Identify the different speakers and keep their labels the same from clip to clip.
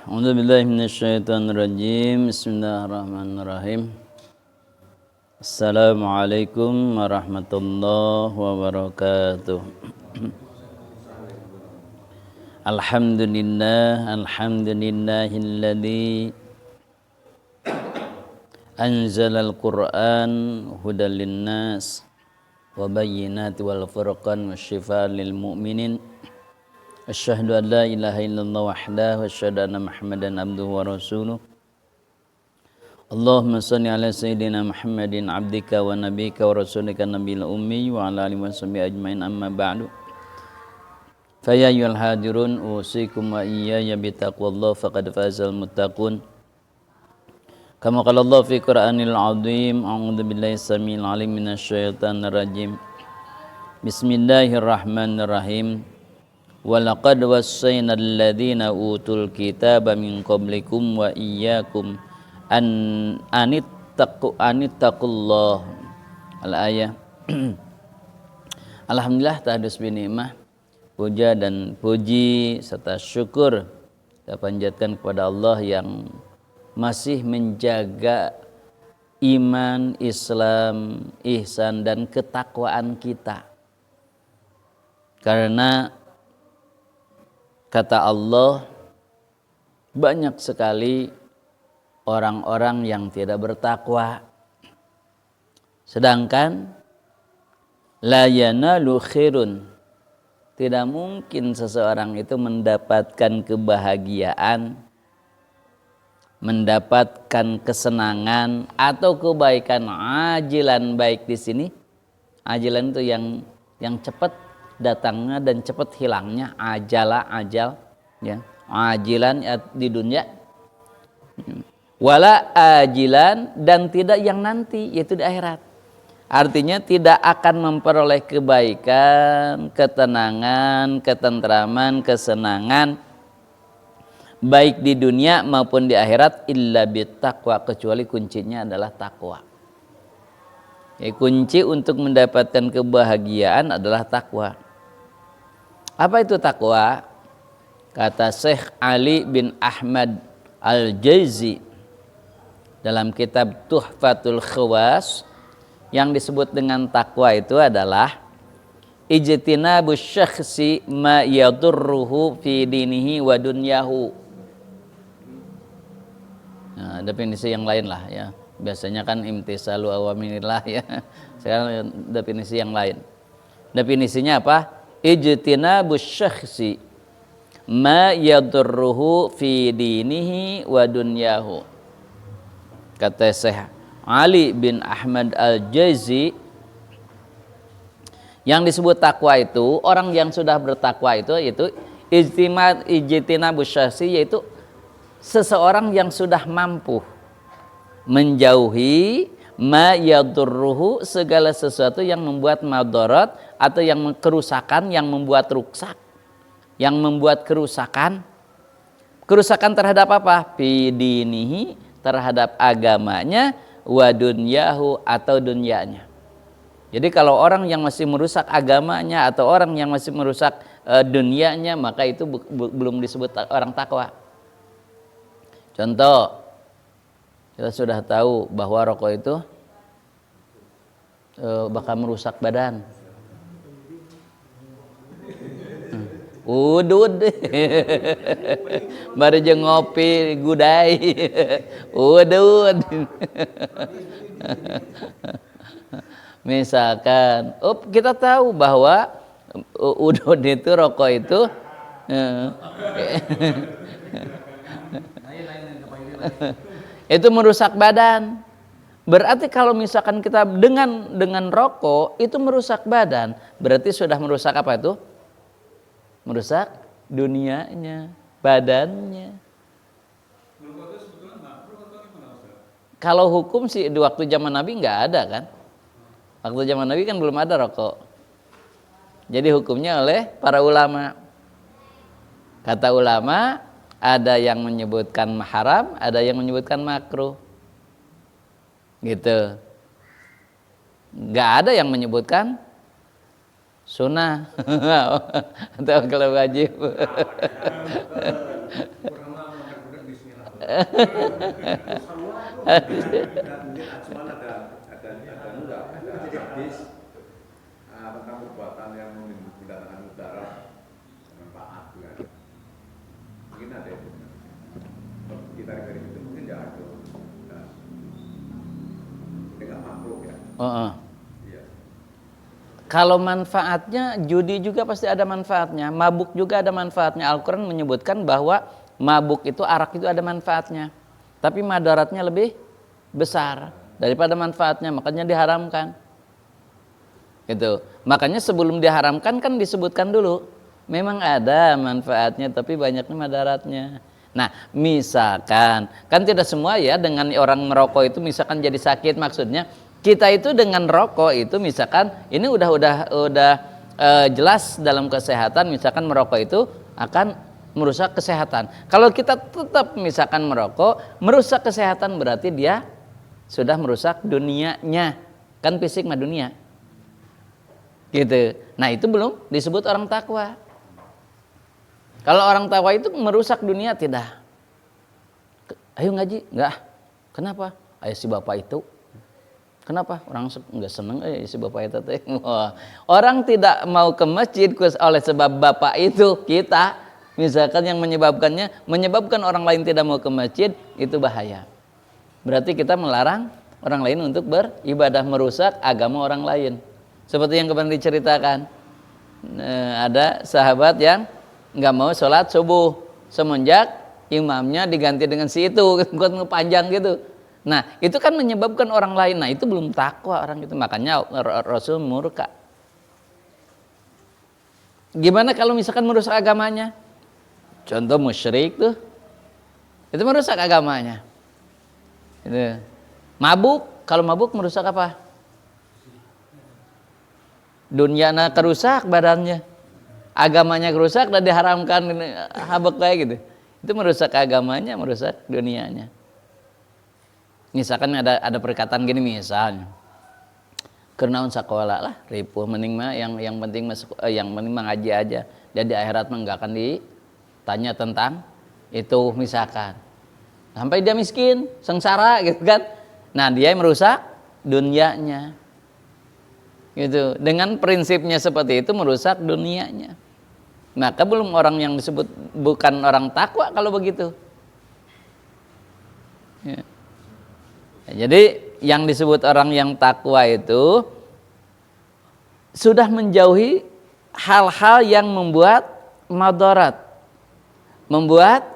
Speaker 1: A'udzubillahi minasyaitonirrajim. Bismillahirrahmanirrahim. Assalamualaikum warahmatullahi wabarakatuh. Alhamdulillahilladzi anzalal Qur'an hudal linnas wa bayyinatin wal furqan wasyifaan lil mu'minin. Asyhadu an la ilaha illallah wahdahu wa asyhadu anna Muhammadan abduhu wa rasuluh. Allahumma shalli ala sayyidina Muhammadin abdika wa nabiyyika wa rasulika nabiyil ummi wa ala alihi washabihi ajmain, amma ba'du. Fa ya ayyuhal hadirun usikum wa iyaya bi taqwallah faqad fazal muttaqun. Kama qala Allah fi Qur'anil azim, a'udzu billahi samil alim minasyaitonir rajim. Bismillahirrahmanirrahim. Walaqad wassayna alladhina utul kitaba min qablikum wa iyyakum anittaqullah. Al-ayah. Alhamdulillah tahdus binikmah, puja dan puji serta syukur kita panjatkan kepada Allah yang masih menjaga iman, Islam, ihsan dan ketakwaan kita. Karena kata Allah, banyak sekali orang-orang yang tidak bertakwa. Sedangkan la yanalu khairun, tidak mungkin seseorang itu mendapatkan kebahagiaan, mendapatkan kesenangan atau kebaikan ajilan. Baik di sini ajilan itu yang cepat datangnya dan cepat hilangnya, ajal ya, ajilan di dunia, wala ajilan, dan tidak yang nanti, yaitu di akhirat. Artinya tidak akan memperoleh kebaikan, ketenangan, ketentraman, kesenangan baik di dunia maupun di akhirat illa bittaqwa, kecuali kuncinya adalah takwa. Ya, kunci untuk mendapatkan kebahagiaan adalah takwa. Apa itu takwa? Kata Syekh Ali bin Ahmad Al-Jaizi dalam kitab Tuhfatul Khawas, yang disebut dengan takwa itu adalah ijtinabus syakhsi ma yadurruhu fi dinihi wa dunyahu. Nah, definisi yang lain lah ya. Biasanya kan imtisalu awamirillah ya. Sekarang definisi yang lain. Definisinya apa? Ijtinabus syakhsi ma yadurruhu fi dinihi wa dunyahu. Kata Syekh Ali bin Ahmad Al-Jaizi, yang disebut takwa itu, orang yang sudah bertakwa itu yaitu ijtinabus syakhsi, yaitu seseorang yang sudah mampu menjauhi ma yadurruhu, segala sesuatu yang membuat madarat atau yang kerusakan, yang membuat rusak, yang membuat kerusakan terhadap apa? Fi dinihi, terhadap agamanya, wa dunyahu, atau dunyanya. Jadi kalau orang yang masih merusak agamanya atau orang yang masih merusak dunianya, maka itu belum disebut orang takwa. Contoh, kita sudah tahu bahwa rokok itu bakal merusak badan. Udud, baru jeung ngopi gudai, udud. Misalkan, kita tahu bahwa udud itu, rokok itu itu merusak badan. Berarti kalau misalkan kita dengan rokok itu merusak badan, berarti sudah merusak apa itu? Merusak dunianya, badannya. Kalau hukum sih di waktu zaman Nabi nggak ada kan? Waktu zaman Nabi kan belum ada rokok. Jadi hukumnya oleh para ulama. Kata ulama, ada yang menyebutkan haram, ada yang menyebutkan makruh. Gitu. Nggak ada yang menyebutkan sunnah atau kalau wajib.
Speaker 2: tentang perbuatan yang menggunakan udara manfaat kan. Mungkin ada itu. Kita dari itu mungkin nggak ada. Nah, dengan makhluk ya. Iya.
Speaker 1: Kalau manfaatnya, judi juga pasti ada manfaatnya, mabuk juga ada manfaatnya. Al-Quran menyebutkan bahwa mabuk itu, arak itu ada manfaatnya, tapi madaratnya lebih besar daripada manfaatnya, makanya diharamkan. Gitu. Makanya sebelum diharamkan kan disebutkan dulu, memang ada manfaatnya tapi banyaknya madaratnya. Nah, misalkan kan tidak semua ya dengan orang merokok itu misalkan jadi sakit, maksudnya kita itu dengan rokok itu misalkan ini udah jelas dalam kesehatan, misalkan merokok itu akan merusak kesehatan. Kalau kita tetap misalkan merokok merusak kesehatan, berarti dia sudah merusak dunianya, kan fisik mah dunia gitu. Nah, itu belum disebut orang takwa. Kalau orang takwa itu merusak dunia tidak. Ayo ngaji, enggak. Kenapa? Ayo si bapak itu. Kenapa? Orang enggak seneng si bapak itu teh. Orang tidak mau ke masjid oleh sebab bapak itu, kita misalkan yang menyebabkan orang lain tidak mau ke masjid, itu bahaya. Berarti kita melarang orang lain untuk beribadah, merusak agama orang lain. Seperti yang kemarin diceritakan, ada sahabat yang nggak mau sholat subuh semenjak imamnya diganti dengan si itu, buat ngepanjang gitu. Nah, itu kan menyebabkan orang lain. Nah, itu belum takwa orang itu, makanya Rasul murka. Gimana kalau misalkan merusak agamanya? Contoh musyrik tuh, itu merusak agamanya. Itu. Mabuk, kalau mabuk merusak apa? Dunyana kerusak badannya, agamanya kerusak dan diharamkan habek kayak gitu. Itu merusak agamanya, merusak dunianya. Misalkan ada perkataan gini misalnya, kenaun sakola lah, ripuh mending mah yang penting masuk, yang penting mengaji aja. Jadi akhirat mah enggak akan ditanya tentang itu misalkan. Sampai dia miskin, sengsara gitu kan. Nah, dia merusak dunianya. Gitu. Dengan prinsipnya seperti itu merusak dunianya. Maka belum orang yang disebut bukan orang takwa kalau begitu. Ya. Jadi yang disebut orang yang takwa itu sudah menjauhi hal-hal yang membuat madarat, membuat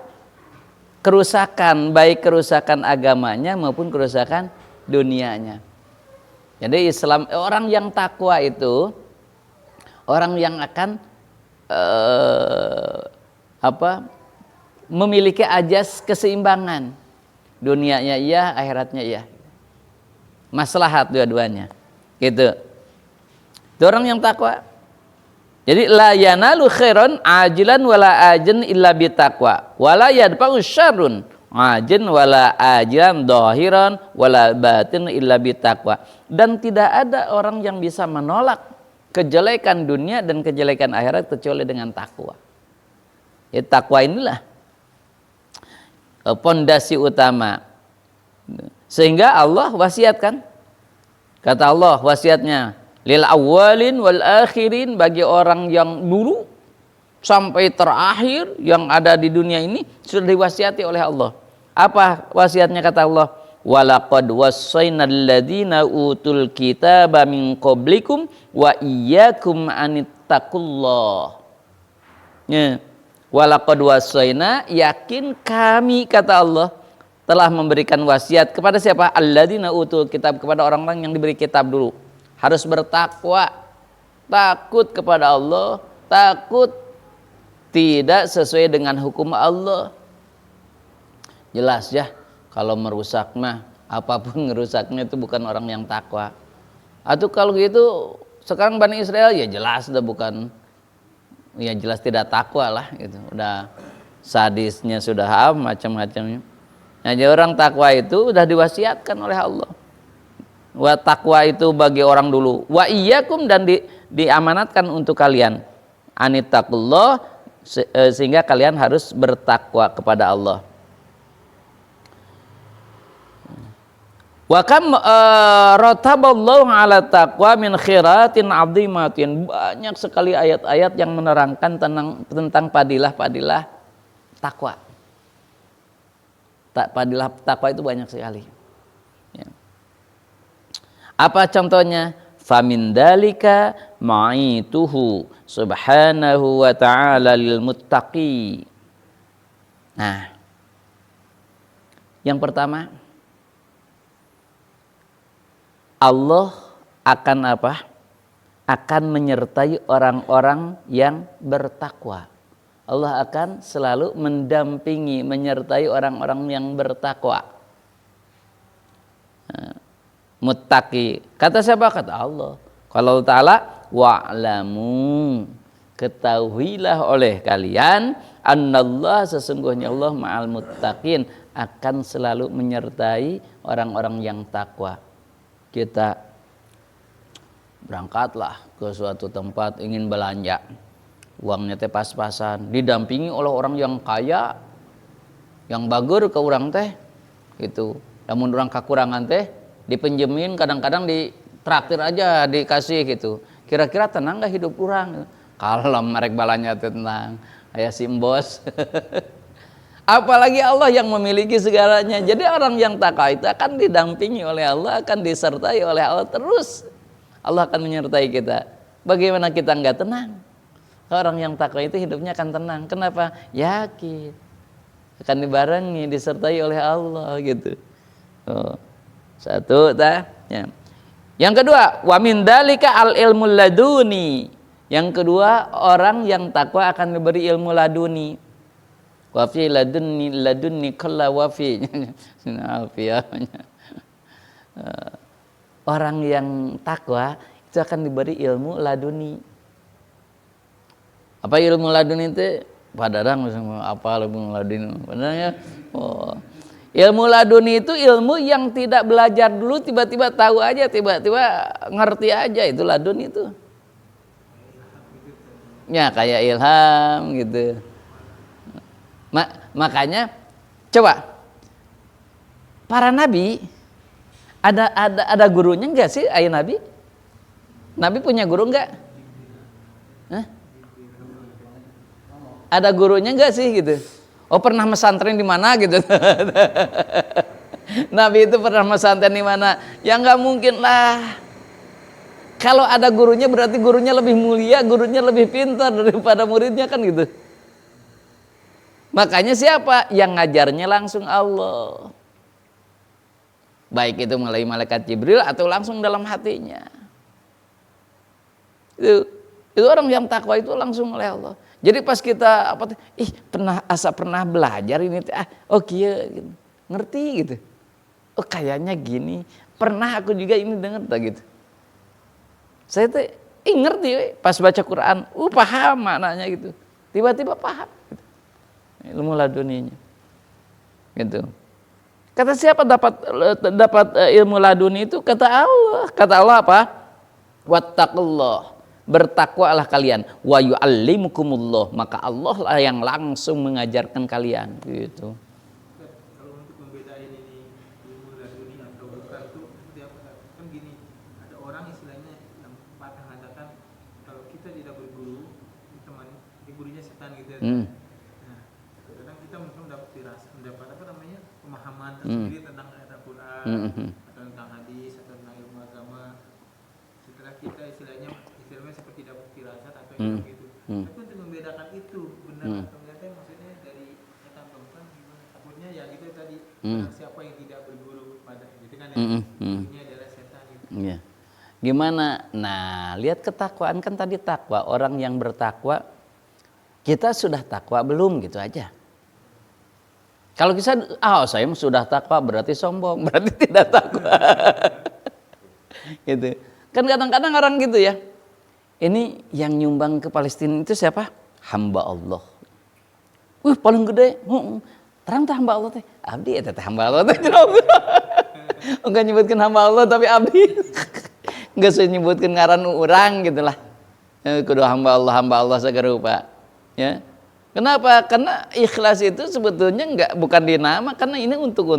Speaker 1: kerusakan, baik kerusakan agamanya maupun kerusakan dunianya. Jadi Islam, orang yang takwa itu orang yang akan memiliki ajas keseimbangan, dunianya iya, akhiratnya iya, maslahat dua-duanya, gitu. Itu orang yang takwa. Jadi la yanalu khairan ajilan wala ajin illa bitaqwa wala yadfa'u syarrun ajin wala ajilan dhahiran wala batin illa bitaqwa. Dan tidak ada orang yang bisa menolak kejelekan dunia dan kejelekan akhirat kecuali dengan takwa. Ya, takwa inilah pondasi utama. Sehingga Allah wasiatkan, kata Allah wasiatnya lil awwalin wal akhirin, bagi orang yang dulu sampai terakhir yang ada di dunia ini sudah diwasiati oleh Allah. Apa wasiatnya kata Allah? Walaqad wassaynal ladzina utul kitaba min qablikum wa iyyakum anittaqullah. Ya. Walaqad wassayna, yakin kami kata Allah telah memberikan wasiat kepada siapa? Alladzina utul kitab, kepada orang-orang yang diberi kitab dulu. Harus bertakwa, takut kepada Allah, takut tidak sesuai dengan hukum Allah. Jelas ya, kalau merusak mah apapun ngerusaknya itu bukan orang yang takwa. Atau kalau gitu sekarang Bani Israel ya jelas udah bukan, ya jelas tidak takwa lah gitu. Udah sadisnya sudah macam-macamnya. Nah, jadi orang takwa itu udah diwasiatkan oleh Allah. Wa taqwa itu bagi orang dulu. Wa iyyakum, dan diamanatkan untuk kalian. Anittaqullah, sehingga kalian harus bertakwa kepada Allah. Wa kam rataballahu ala taqwa min khiratin 'azimatin. Banyak sekali ayat-ayat yang menerangkan tentang padilah-padilah takwa. Padilah takwa itu banyak sekali. Ya. Apa contohnya? Famin dalika ma'ituhu subhanahu wa ta'ala lil muttaqi. Nah, yang pertama, Allah akan apa? Akan menyertai orang-orang yang bertakwa. Allah akan selalu mendampingi, menyertai orang-orang yang bertakwa. Muttaqi. Kata siapa? Kata Allah. Kalau Ta'ala, wa'lamu, ketahuilah oleh kalian, annallah, sesungguhnya Allah ma'al muttaqin, akan selalu menyertai orang-orang yang takwa. Kita berangkatlah ke suatu tempat ingin belanja, uangnya teh pas-pasan, didampingi oleh orang yang kaya, yang bagur ke orang teh, gitu. Namun orang kekurangan teh dipinjemin, kadang-kadang ditraktir aja, dikasih gitu. Kira-kira tenang gak hidup orang? Kalau merek balanya tenang, kayak simbos. Apalagi Allah yang memiliki segalanya. Jadi orang yang takwa itu akan didampingi oleh Allah, akan disertai oleh Allah terus. Allah akan menyertai kita. Bagaimana kita nggak tenang? Orang yang takwa itu hidupnya akan tenang. Kenapa? Yakin akan dibarengi, disertai oleh Allah gitu. Oh. Satu, ya. Yang kedua, wa min dalika al ilmul laduni. Yang kedua, orang yang takwa akan diberi ilmu laduni. Wafi ladunni kalla wafi. Orang yang takwa itu akan diberi ilmu laduni. Apa ilmu laduni itu? Padarang apa ilmu laduni? Benernya? Oh. Ilmu laduni itu ilmu yang tidak belajar dulu, tiba-tiba tahu aja, tiba-tiba ngerti aja, itu laduni itu. Ya kayak ilham gitu. Makanya coba para nabi ada gurunya enggak sih? Ayah nabi? Nabi punya guru enggak? Hah? Ada gurunya enggak sih gitu? Oh, pernah mesantren di mana gitu? Nabi itu pernah mesantren di mana? Ya enggak mungkin lah. Kalau ada gurunya berarti gurunya lebih mulia, gurunya lebih pintar daripada muridnya kan gitu. Makanya siapa yang ngajarnya? Langsung Allah. Baik itu melalui malaikat Jibril atau langsung dalam hatinya. Itu orang yang takwa itu langsung oleh Allah. Jadi pas kita pernah belajar ini, gitu. Ngerti gitu. Oh kayaknya gini. Pernah aku juga ini dengar gitu. Saya tuh ngerti pas baca Quran, paham maknanya gitu. Tiba-tiba paham. Gitu. Ilmu laduninya, gitu. Kata siapa dapat ilmu laduni itu? Kata Allah. Kata Allah apa? Wattaqullah, bertakwalah kalian. Wa yu'allimukumullah, maka Allah lah yang langsung mengajarkan kalian, gitu.
Speaker 3: Kalau untuk membedain ini ilmu laduni atau bukan tuh seperti apa? Kan gini, ada orang istilahnya yang patah mengatakan kalau kita tidak berguru, ditemani, gurunya setan gitu. Mendapat apa namanya, pemahaman tersendiri tentang ayat Al-Quran atau tentang hadis atau tentang ilmu agama. Setelah kita istilahnya seperti dapat firasat atau gitu. Tapi untuk membedakan itu benar atau enggak, maksudnya dari kata bukan gimana? Takutnya ya gitu tadi, siapa yang tidak berguru pada gitu kan, gurunya adalah setan gitu.
Speaker 1: Yeah. Gimana? Nah, lihat ketakwaan kan tadi takwa, orang yang bertakwa. Kita sudah takwa belum, gitu aja. Kalau kita, saya sudah takwa berarti sombong, berarti tidak takwa. Gitu. Kan kadang-kadang orang gitu ya. Ini yang nyumbang ke Palestina itu siapa? Hamba Allah. Paling gede. Terang teh hamba Allah teh. Abdi eta teh hamba Allah teh. Enggak nyebutkan hamba Allah tapi abdi. Enggak saya nyebutkan ngaran orang gitu lah. Kudu hamba Allah segarupa. Ya. Kenapa? Karena ikhlas itu sebetulnya bukan di nama, karena ini untuk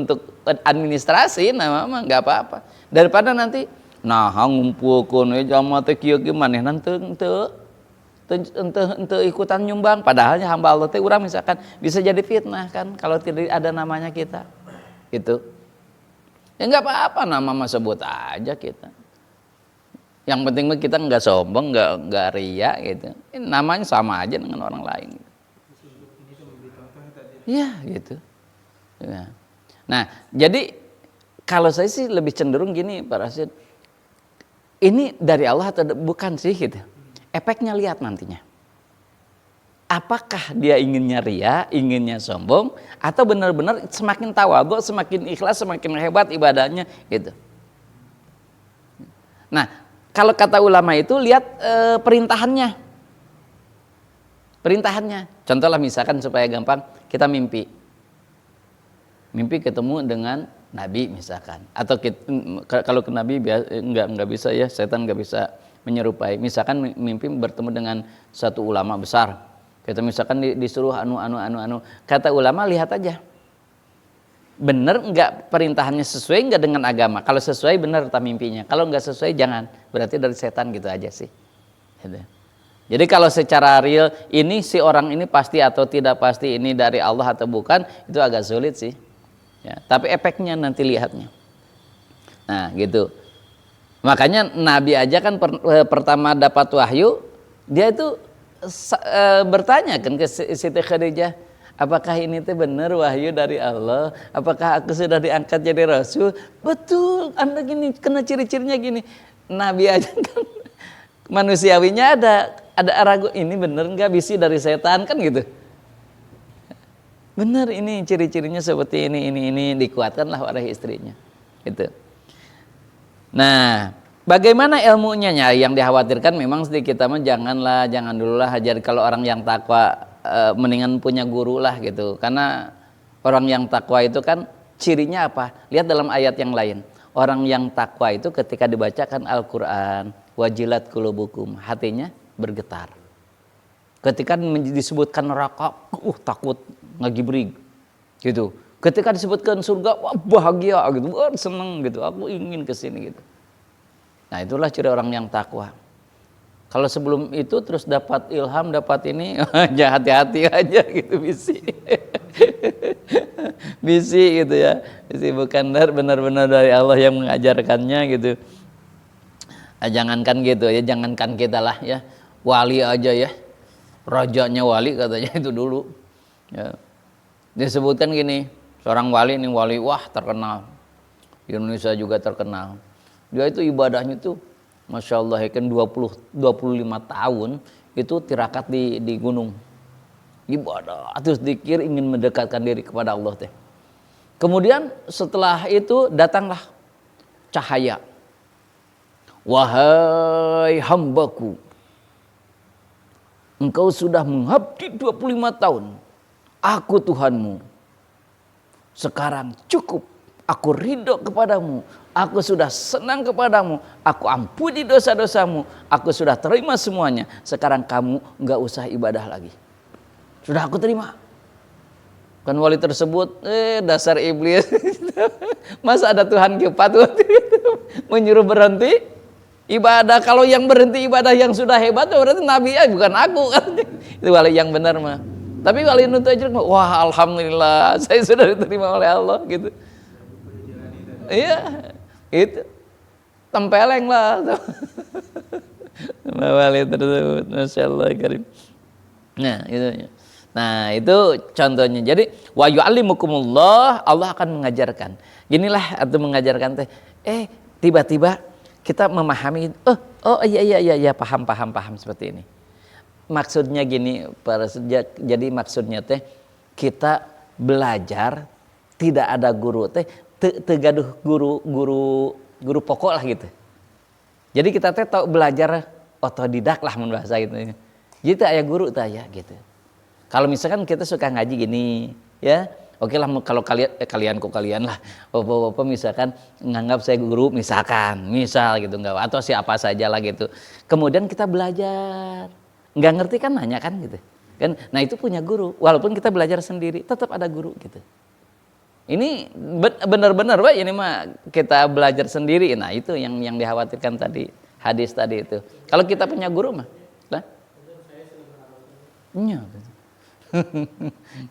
Speaker 1: administrasi, nama mah nggak apa-apa. Daripada nanti nah ngumpulkeun jamaah teh kieu ge manehna teu ikutan nyumbang, padahalnya hamba Allah teh urang misalkan bisa jadi fitnah kan kalau tidak ada namanya kita. Gitu. Ya nggak apa-apa, nama mah sebut aja kita. Yang penting kita nggak sombong, nggak ria gitu. Ini namanya sama aja dengan orang lain. Ya gitu. Ya. Nah, jadi kalau saya sih lebih cenderung gini Pak Rasid. Ini dari Allah atau bukan sih gitu. Efeknya lihat nantinya. Apakah dia inginnya ria, inginnya sombong, atau benar-benar semakin tawadhu, semakin ikhlas, semakin hebat ibadahnya gitu. Nah, kalau kata ulama itu lihat perintahannya. Contoh lah misalkan supaya gampang, kita mimpi ketemu dengan Nabi misalkan, atau kalau ke Nabi nggak bisa ya, setan nggak bisa menyerupai. Misalkan mimpi bertemu dengan satu ulama besar, kita misalkan disuruh anu, kata ulama lihat aja, bener nggak perintahannya sesuai nggak dengan agama. Kalau sesuai bener tak mimpinya, kalau nggak sesuai jangan, berarti dari setan gitu aja sih. Gitu. Jadi kalau secara real ini si orang ini pasti atau tidak pasti ini dari Allah atau bukan, itu agak sulit sih. Ya, tapi efeknya nanti lihatnya. Nah gitu. Makanya Nabi aja kan pertama dapat wahyu, dia itu bertanya kan ke Siti Khadijah, apakah ini teh benar wahyu dari Allah? Apakah aku sudah diangkat jadi rasul? Betul, Anda gini, kena ciri-cirinya gini. Nabi aja kan manusiawinya ada ragu, ini bener nggak bisi dari setan kan gitu. Bener ini ciri-cirinya seperti ini dikuatkanlah oleh istrinya. Gitu. Nah, bagaimana ilmunya yang dikhawatirkan memang sedikit mah jangan dulu lah jadi kalau orang yang takwa mendingan punya guru lah gitu. Karena orang yang takwa itu kan cirinya apa? Lihat dalam ayat yang lain. Orang yang takwa itu ketika dibacakan Al-Qur'an, wajilat qulubukum, hatinya bergetar. Ketika disebutkan neraka, takut ngagibrig gitu. Ketika disebutkan surga, wah bahagia gitu, wah seneng gitu, aku ingin ke sini gitu. Nah, itulah ciri orang yang takwa. Kalau sebelum itu terus dapat ilham, dapat ini, ya hati-hati aja gitu bisi. Bisi gitu ya. Bisi bukan benar-benar dari Allah yang mengajarkannya gitu. Jangankan gitu ya, jangankan kita lah ya, wali aja ya, rajanya wali katanya itu dulu ya. Disebutkan gini, seorang wali ini wali wah terkenal di Indonesia juga terkenal, dia itu ibadahnya tuh Masya Allah ya kan 25 tahun itu tirakat di gunung ibadah terus dikir ingin mendekatkan diri kepada Allah teh. Kemudian setelah itu datanglah cahaya. Wahai hambaku, engkau sudah mengabdi 25 tahun. Aku Tuhanmu. Sekarang cukup. Aku ridho kepadamu. Aku sudah senang kepadamu. Aku ampuni dosa-dosamu. Aku sudah terima semuanya. Sekarang kamu enggak usah ibadah lagi. Sudah aku terima. Kan wali tersebut, dasar iblis. Masa ada Tuhan keempat menyuruh berhenti ibadah? Kalau yang berhenti ibadah yang sudah hebat berarti Nabi ya, bukan aku kan. Itu wali yang benar mah. Tapi wali nuntut aja, wah alhamdulillah saya sudah diterima oleh Allah gitu. Iya, itu tempeleng lah. Wali tersebut, Masya Allah karim. Nah itu contohnya. Jadi wa yu'allimukumullah, Allah akan mengajarkan. Ginilah atau mengajarkan teh. Tiba-tiba kita memahami, iya paham seperti ini. Maksudnya gini, jadi maksudnya teh kita belajar tidak ada guru teh, tegaduh guru pokok lah gitu. Jadi kita teh tahu belajar otodidak lah mun bahasa gitu. Jadi aya guru teh ya gitu. Kalau misalkan kita suka ngaji gini, ya Oke lah kalau kalian lah, bapak-bapak misalkan nganggap saya guru misal gitu nggak, atau siapa saja lah gitu. Kemudian kita belajar, nggak ngerti kan nanya kan gitu kan. Nah itu punya guru, walaupun kita belajar sendiri tetap ada guru gitu. Ini benar-benar Pak, ini mah kita belajar sendiri. Nah itu yang dikhawatirkan tadi, hadis tadi itu. Kalau kita punya guru mah lah, iya,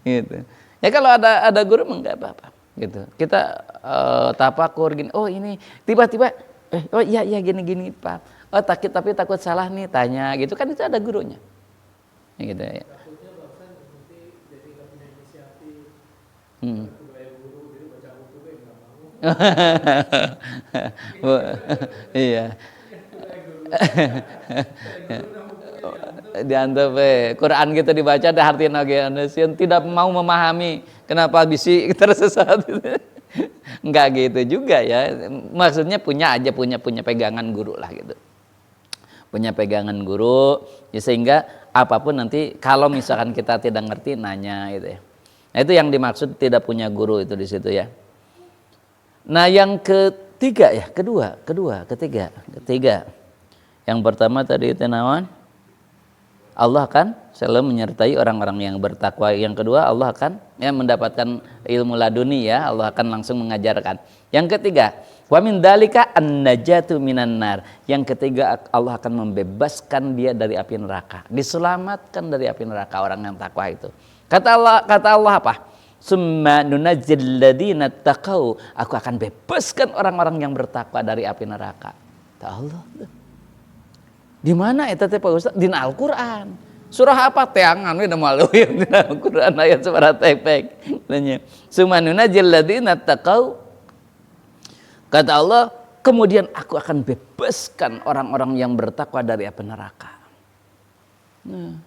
Speaker 1: gitu. Ya kalau ada guru mah nggak apa-apa gitu. Kita tafakur gini, oh ini tiba-tiba oh iya gini Pak. Oh tapi takut salah nih, tanya gitu kan, itu ada gurunya. Ya, gitu ya.
Speaker 3: Takutnya bahkan nanti jadi nggak punya inisiatif. Budaya guru jadi baca buku nggak mau.
Speaker 1: Iya. Diantep Quran gitu dibaca ada artinya yang tidak mau memahami kenapa bisi tersesat. Enggak gitu juga ya. Maksudnya punya pegangan guru lah gitu. Punya pegangan guru ya, sehingga apapun nanti kalau misalkan kita tidak ngerti nanya gitu ya. Nah, itu yang dimaksud tidak punya guru itu di situ ya. Nah, yang ketiga ya, ketiga. Yang pertama tadi itu nawan, Allah akan selalu menyertai orang-orang yang bertakwa. Yang kedua, Allah akan mendapatkan ilmu laduni ya, Allah akan langsung mengajarkan. Yang ketiga, wa min dzalika an-najatu minan nar. Yang ketiga, Allah akan membebaskan dia dari api neraka, diselamatkan dari api neraka orang yang takwa itu. Kata Allah apa? Summa nunazzil ladzina taqau. Aku akan bebaskan orang-orang yang bertakwa dari api neraka. Kata Allah. Di mana eta teh Pak Ustaz? Dina Al-Qur'an. Surah apa? Teangan we malu ya dina Al-Qur'an ayat sebarat tepek. Tanya. Summa nunazzil ladzina taqau. Kata Allah, kemudian aku akan bebaskan orang-orang yang bertakwa dari api neraka. Nah,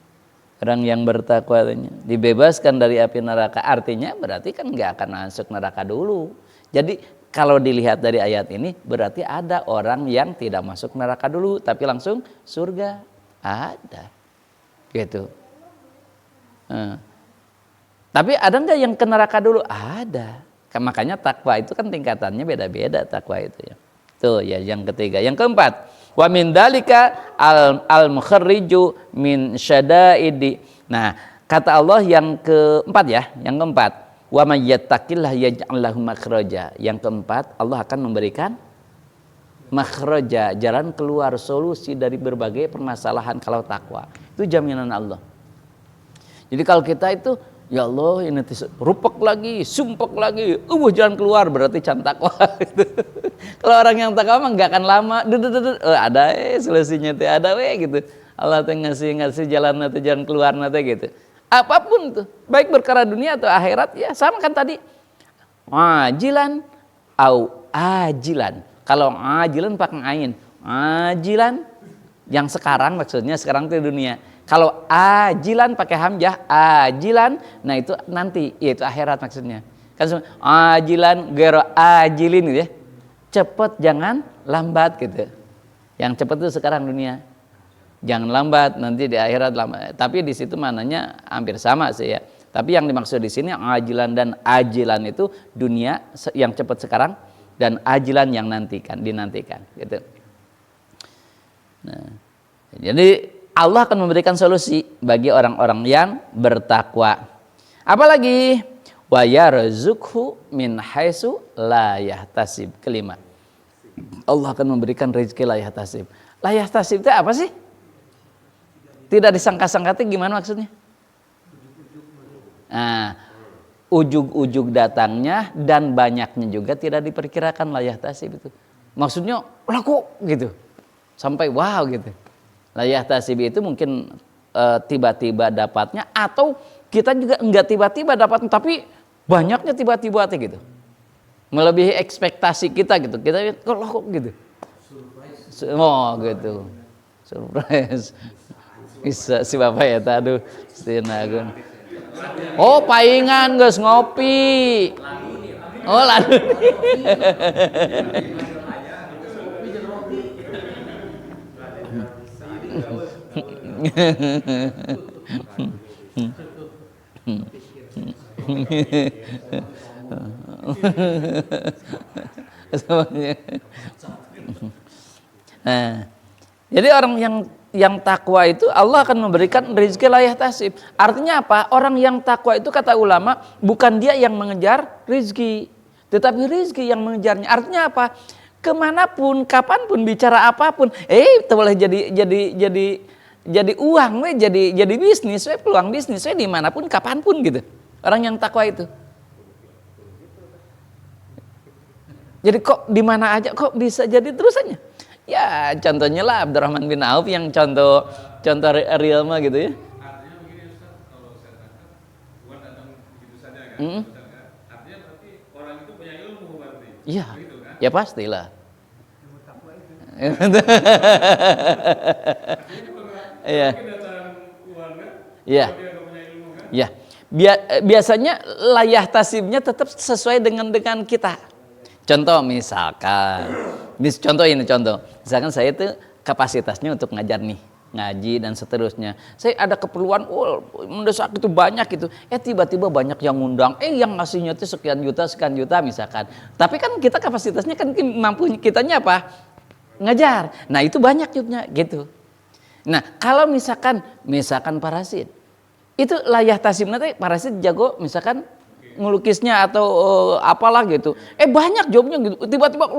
Speaker 1: orang yang bertakwa dibebaskan dari api neraka, artinya berarti kan nggak akan masuk neraka dulu. Jadi kalau dilihat dari ayat ini berarti ada orang yang tidak masuk neraka dulu tapi langsung surga, ada gitu. Tapi ada nggak yang ke neraka dulu? Ada. Makanya takwa itu kan tingkatannya beda-beda takwa itu ya. Tuh ya yang ketiga. Yang keempat, wa min dalika al-mukharriju min syada'idi. Nah, kata Allah yang keempat ya, yang keempat, wa may yattaqillah yaj'al lahu makhraja. Yang keempat, Allah akan memberikan makhraja, jalan keluar, solusi dari berbagai permasalahan kalau takwa. Itu jaminan Allah. Jadi kalau kita itu ya Allah ini rupak lagi, sumpek lagi, jalan keluar berarti can takwa. Kalau orang yang takwa mah nggak akan lama, ada solusinya tuh ada gitu. Allah tuh ngasih jalan keluar nanti gitu. Apapun tuh, baik perkara dunia atau akhirat ya sama kan tadi. Ajilan au ajilan. Kalau ajilan pakai ain, ajilan yang sekarang maksudnya sekarang itu dunia. Kalau ajilan pakai hamzah, ajilan, nah itu nanti, yaitu akhirat maksudnya. Kan ajilan, gero ajilin gitu ya. Cepat jangan lambat gitu. Yang cepat itu sekarang dunia. Jangan lambat, nanti di akhirat lambat. Tapi di situ mananya hampir sama sih ya. Tapi yang dimaksud di sini ajilan dan ajilan itu dunia yang cepat sekarang dan ajilan yang dinantikan gitu. Nah, jadi Allah akan memberikan solusi bagi orang-orang yang bertakwa. Apalagi wa yarzuqhu min haitsu la yahtasib. Kelima, Allah akan memberikan rezeki la yahtasib. La yahtasib itu apa sih? Tidak disangka-sangka, gimana maksudnya? Nah, ujug-ujug datangnya dan banyaknya juga tidak diperkirakan la yahtasib itu. Maksudnya laku gitu. Sampai wow gitu. La yahtasib itu mungkin tiba-tiba dapatnya, atau kita juga enggak tiba-tiba dapatnya tapi banyaknya tiba-tiba gitu. Melebihi ekspektasi kita gitu. Kita kok gitu. Oh gitu. Surprise. Bisa si Bapak ya aduh Sinagun. Oh, paingan geus ngopi. Oh, ladu. Nah, jadi orang yang takwa itu Allah akan memberikan rezeki la yahtasib. Artinya apa? Orang yang takwa itu kata ulama bukan dia yang mengejar rezeki, tetapi rezeki yang mengejarnya. Artinya apa? Kemanapun, kapanpun, bicara apapun, itu boleh jadi uang, jadi bisnis, peluang bisnis, dimanapun, kapanpun gitu. Orang yang takwa itu. Jadi kok di mana aja kok bisa jadi terusannya? Ya contohnya lah Abdurrahman bin Auf yang contoh real mah gitu ya.
Speaker 2: Artinya begini Ustaz, kalau saya tangkap bukan datang begitu saja kan? Artinya berarti orang itu punya ilmu berarti.
Speaker 1: Iya.
Speaker 2: Begitu kan?
Speaker 1: Ya pastilah.
Speaker 3: Ilmu takwa itu.
Speaker 1: Iya.
Speaker 2: Mungkin datang uang kan?
Speaker 1: Iya.
Speaker 2: Kalau dia nggak punya ilmu kan?
Speaker 1: Ya. Biasanya layah tasibnya tetap sesuai dengan kita. Contoh misalkan, misalkan saya itu kapasitasnya untuk ngajar nih, ngaji dan seterusnya. Saya ada keperluan, mendesak itu banyak itu. Tiba-tiba banyak yang ngundang, yang ngasihnya itu sekian juta misalkan. Tapi kan kita kapasitasnya kan mampu kitanya apa? Ngajar. Nah itu banyak jobnya gitu. Nah kalau misalkan parasit, itu layah tasib nanti parasit jago misalkan ngelukisnya atau apalah gitu. Banyak jobnya gitu. Tiba-tiba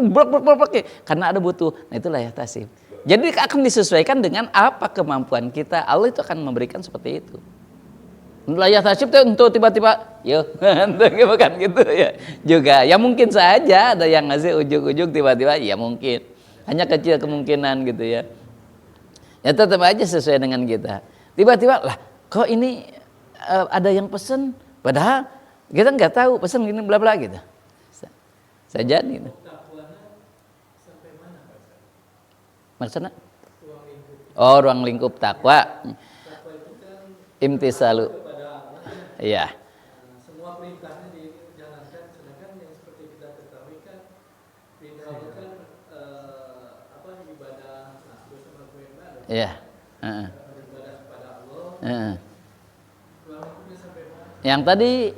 Speaker 1: karena ada butuh. Nah itu layah tasib. Jadi akan disesuaikan dengan apa kemampuan kita. Allah itu akan memberikan seperti itu. Layah tasib itu untuk tiba-tiba, bukan gitu ya. Juga ya mungkin saja ada yang ngasih ujuk-ujuk tiba-tiba, ya mungkin. Hanya kecil kemungkinan gitu ya. Ya tetap aja sesuai dengan kita. Tiba-tiba lah, kok ini ada yang pesen, padahal kita nggak tahu pesan gini bla bla gitu. Saya jadi itu. Maksudnya? Ruang lingkup takwa. Imtisalu. Iya.
Speaker 4: Semua perintahnya dijalankan, sedangkan yang seperti kita ketahui kan perintah Allah kan ibadah bersama ibadah.
Speaker 1: Iya.
Speaker 4: Ibadah kepada Allah. Ruang lingkupnya sampai mana?
Speaker 1: Yang tadi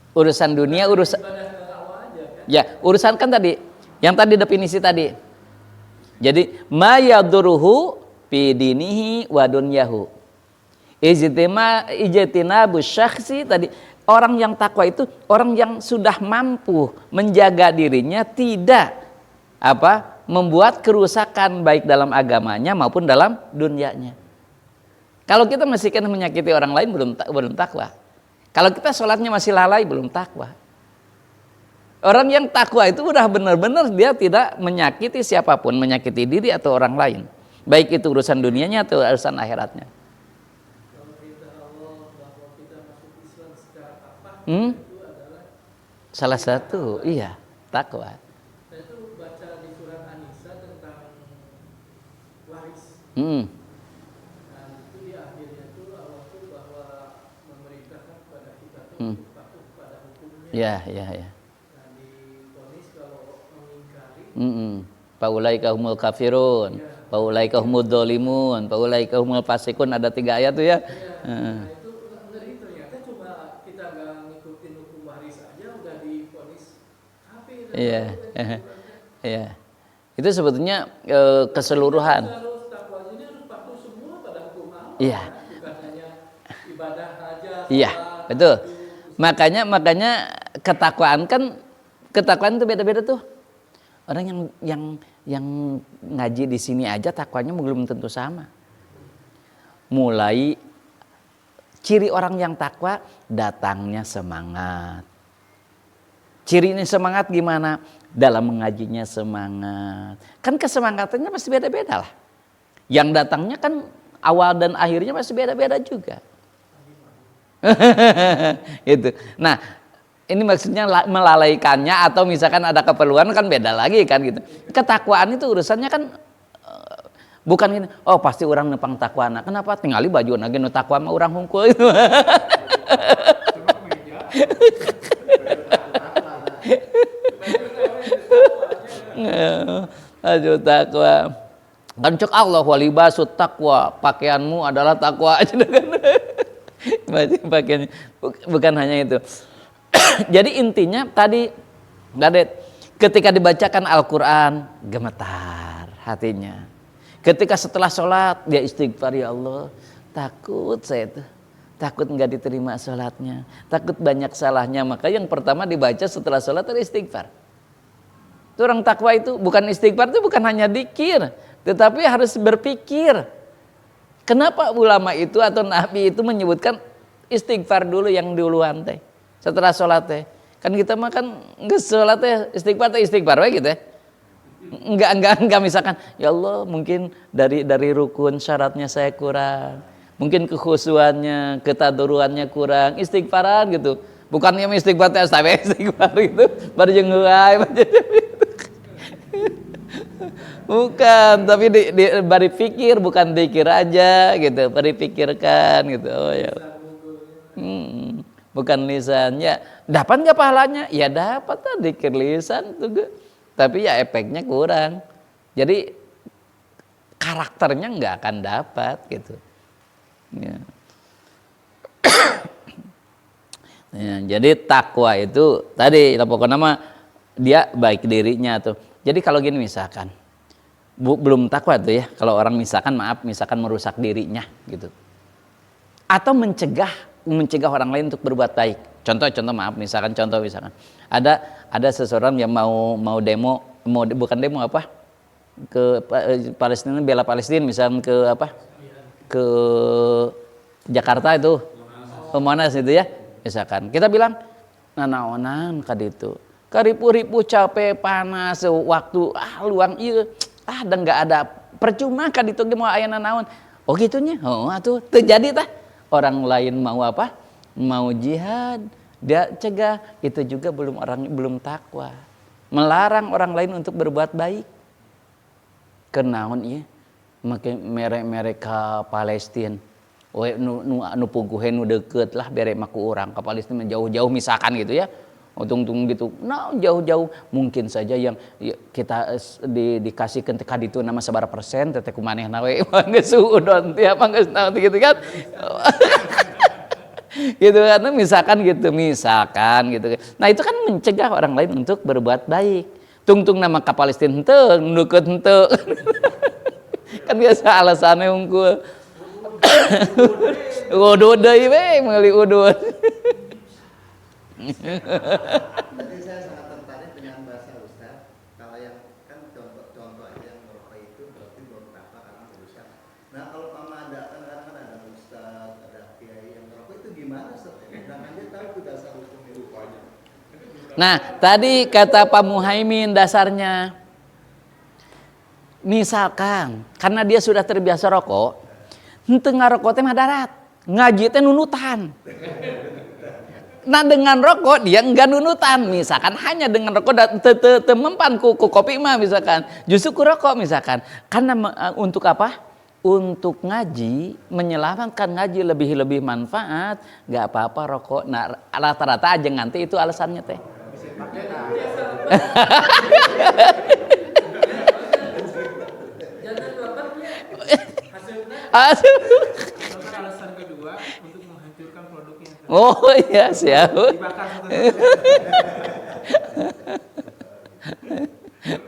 Speaker 1: urusan dunia urusan
Speaker 4: Ibadah ke Allah aja kan?
Speaker 1: ya urusan kan tadi yang tadi definisi tadi. Jadi ma yaduruhu fi dinihi wa dunyahu. Ijtinabu syakhsi tadi, orang yang takwa itu orang yang sudah mampu menjaga dirinya tidak membuat kerusakan baik dalam agamanya maupun dalam dunianya. Kalau kita masih kena menyakiti orang lain belum takwa. Kalau kita sholatnya masih lalai belum takwa. Orang yang takwa itu udah benar-benar dia tidak menyakiti siapapun, menyakiti diri atau orang lain. Baik itu urusan dunianya atau urusan akhiratnya.
Speaker 4: Kalau perintah Allah bahwa kita masuk Islam secara apa itu adalah
Speaker 1: Salah satu, iya, takwa.
Speaker 4: saya tuh baca di surat An-Nisa tentang waris. Nah itu di akhirnya tuh Allah tuh bahwa memerintahkan kepada kita tuh untuk patuh pada hukumnya.
Speaker 1: Ya.
Speaker 4: Nah divonis kalau mengingkari.
Speaker 1: Paulaika humul kafirun, paulaika humud dzalimun, paulaika humul fasikun, ada 3 ayat tuh ya.
Speaker 4: Nah itu ngeri, ternyata cuma kita nggak ngikutin hukum waris aja udah divonis kafir.
Speaker 1: Iya. Itu sebetulnya keseluruhan.
Speaker 4: Harus takwa ini harus patuh semua pada hukum Allah.
Speaker 1: Iya.
Speaker 4: Bukan hanya ibadah aja.
Speaker 1: Iya, betul. Makanya ketakwaan itu beda-beda tuh. Orang yang ngaji di sini aja takwanya belum tentu sama. Mulai ciri orang yang takwa datangnya semangat. Ciri ini semangat gimana? Dalam mengajinya semangat. Kan kesemangatannya pasti beda-beda lah. Yang datangnya kan awal dan akhirnya pasti beda-beda juga. Itu. Nah, ini maksudnya melalaikannya atau misalkan ada keperluan kan beda lagi kan gitu. Ketakwaan itu urusannya kan bukan gini, pasti orang nepang takwana. Kenapa? Tingali baju nage nu takwa mah urang hungkul itu. Aduh takwa. Kan cek Allah walibasut takwa, pakaianmu adalah takwa aja kan. pakainya. Bukan hanya itu. Jadi intinya tadi, Dadet, ketika dibacakan Al-Quran, gemetar hatinya. Ketika setelah sholat, dia istighfar, ya Allah, takut saya tuh. Takut nggak diterima sholatnya. Takut banyak salahnya. Maka yang pertama dibaca setelah sholat adalah istighfar. Itu orang takwa itu, bukan istighfar itu bukan hanya dikir. Tetapi harus berpikir. Kenapa ulama itu atau Nabi itu menyebutkan istighfar dulu yang duluan teh. Setelah sholat teh. Kan kita makan nggak sholat teh istighfar we gitu ya. Enggak misalkan ya Allah mungkin dari rukun syaratnya saya kurang. Mungkin kekhusyuannya, ketaduruannya kurang, istighfaran gitu. Bukan yang istighfar teh istighfar itu baru jeung heuai. Bukan, tapi bari pikir, bukan dikir aja gitu, bari pikirkan gitu. Oh ya. Bukan lisannya. Dapat nggak pahalanya? Ya dapat lah dikir lisan tuh. Tapi ya efeknya kurang. Jadi karakternya nggak akan dapat gitu. Ya. Ya, jadi takwa itu tadi pokoknya mah dia baik dirinya tuh. Jadi kalau gini misalkan belum takwa tuh ya, kalau orang misalkan merusak dirinya gitu. Atau mencegah orang lain untuk berbuat baik. Contoh misalkan ada seseorang yang mau demo, bukan demo apa? Ke Palestina, bela Palestina misalkan ke Jakarta itu, ke Monas itu ya. Misalkan kita bilang nanaonan kaditu. Karipu-ripu capek panas waktu luang ieu dan enggak ada percuma kaditu ge mau aya nanaon. Oh gitunya. Oh atuh teu jadi tah. Orang lain mau apa? Mau jihad, dia cegah. Itu juga belum takwa. Melarang orang lain untuk berbuat baik. Kenaon ieu? Make mere-mere ka Palestina. We nu puguhe nu deukeut lah bere maku urang ka Palestina jauh-jauh misalkan gitu ya. Untung gitu. Nah, jauh-jauh mungkin saja yang kita dikasihkeun teh kaditu nama sabaraha persen teh kumanehna we geus suudon teh apa geus naon gitu kan. Gitu kan misalkan gitu. Nah, itu kan mencegah orang lain untuk berbuat baik. Tungtung nama ka Palestina henteu, nukeut henteu. Kan biasa alasannya unggul. Udud deui we meuli udud.
Speaker 5: Jadi saya sangat tertarik dengan bahasa Ustaz. Kalau yang kan contoh aja yang merokok itu berarti belum takwa karena merusak. Nah kalau kadang-kadang ada Ustaz, ada kiai yang merokok itu gimana Ustaz? Sedangkan dia tahu itu dasar hukum rupanya.
Speaker 1: Nah tadi kata Pak Muhaimin dasarnya. Misalkan karena dia sudah terbiasa rokok, henteu ngarokok teh mah darat, ngaji teh nunutan. Nah dengan rokok dia enggak nunutan, misalkan hanya dengan rokok mempan ku kopi mah misalkan, justru ku rokok misalkan, karena untuk apa? Untuk ngaji, menyelamatkan ngaji lebih manfaat, nggak apa-apa rokok. Nah rata-rata aja nganti itu alasannya teh.
Speaker 3: Alasan kedua untuk menghancurkan produknya.
Speaker 1: Oh iya siap.
Speaker 3: Dibakar